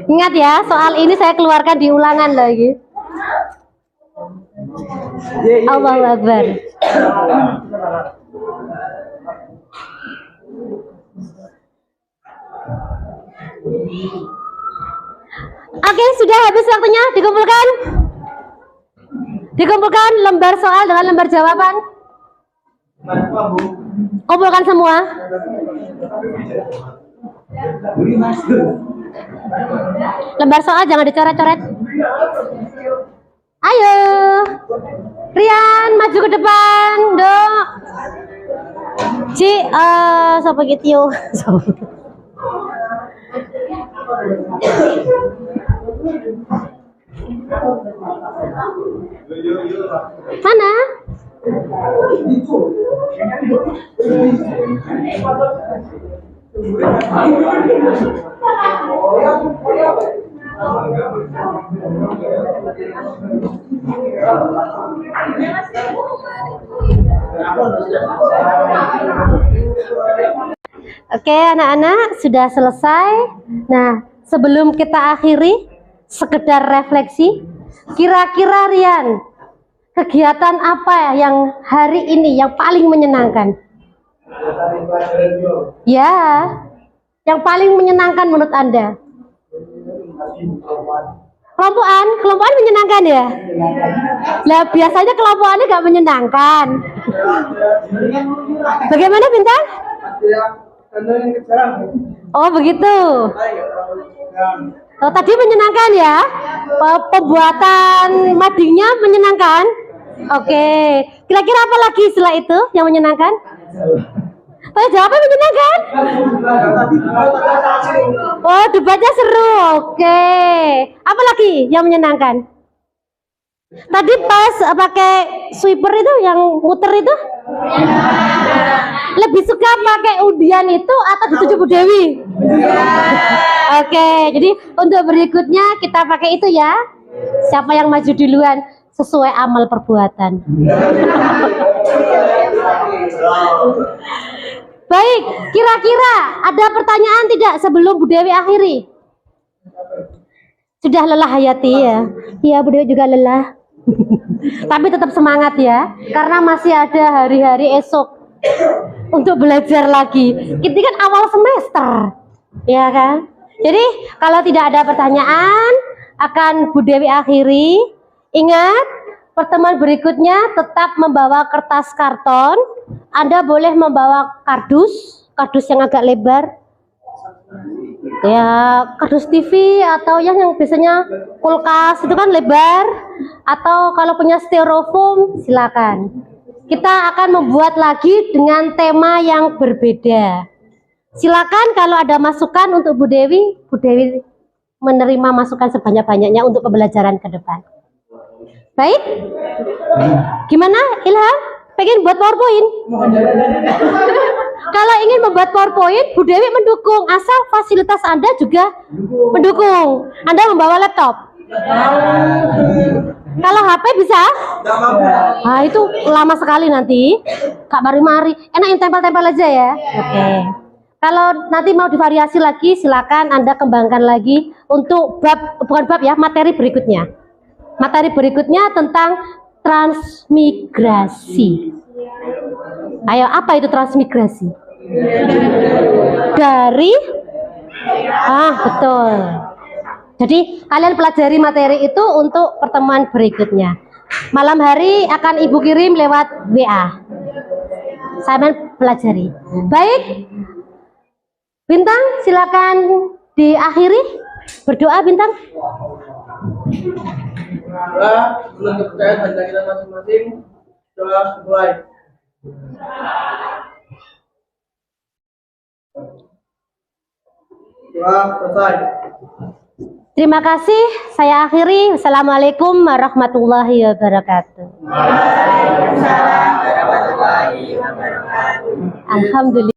Ingat ya, soal ini saya keluarkan di ulangan lagi. Allahu Akbar. Oke, sudah habis waktunya. Dikumpulkan. Dikumpulkan lembar soal dengan lembar jawaban. Kumpulkan semua. Lembar soal jangan dicoret-coret. Ayo, Rian maju ke depan, Dok. Siapa gitu? Mana? Oke, anak-anak sudah selesai. Nah, sebelum kita akhiri, sekedar refleksi. Kira-kira Rian, kegiatan apa yang hari ini yang paling menyenangkan? Ya, yang paling menyenangkan menurut Anda? Kelompokan menyenangkan ya? Lah biasanya kelompokannya nggak menyenangkan. Bagaimana Bintang? Oh begitu. Oh, tadi menyenangkan ya? Pembuatan madingnya menyenangkan? Oke. Kira-kira apa lagi setelah itu yang menyenangkan? Jawabnya menyenangkan? Oh, debatnya seru. Oke. Apa lagi yang menyenangkan? Tadi pas pakai sweeper itu yang muter itu? Lebih suka pakai undian itu atau dituju Bu Dewi? Oke, jadi untuk berikutnya kita pakai itu ya. Siapa yang maju duluan sesuai amal perbuatan. Baik, kira-kira ada pertanyaan tidak sebelum Bu Dewi akhiri? Sudah lelah Hayati ya? Iya, Bu Dewi juga lelah. Tapi tetap semangat ya, karena masih ada hari-hari esok untuk belajar lagi. Ini kan awal semester, ya kan? Jadi kalau tidak ada pertanyaan, akan Bu Dewi akhiri. Ingat, pertemuan berikutnya tetap membawa kertas karton. Anda boleh membawa kardus yang agak lebar. Ya, kardus TV atau yang biasanya kulkas itu kan lebar. Atau kalau punya styrofoam, silakan. Kita akan membuat lagi dengan tema yang berbeda. Silakan kalau ada masukan untuk Bu Dewi menerima masukan sebanyak-banyaknya untuk pembelajaran ke depan. Baik? Gimana Ilham? Pengen buat PowerPoint? Kalau ingin membuat PowerPoint, Bu Dewi mendukung, asal fasilitas Anda juga mendukung. Anda membawa laptop. Kalau HP bisa? Nah, itu lama sekali nanti. Kak mari-mari. Enak yang tempel-tempel aja ya. Oke. Kalau nanti mau divariasi lagi, silakan Anda kembangkan lagi untuk materi berikutnya. Materi berikutnya tentang transmigrasi. Ayo, apa itu transmigrasi? Betul. Jadi kalian pelajari materi itu untuk pertemuan berikutnya. Malam hari akan Ibu kirim lewat WA. Saya pelajari. Baik. Bintang, silakan diakhiri. Berdoa Bintang. Menurut kepercayaan bagi kita masing-masing, doa mulai. Doa selesai. Terima kasih. Saya akhiri. Wassalamualaikum warahmatullahi wabarakatuh. Alhamdulillah.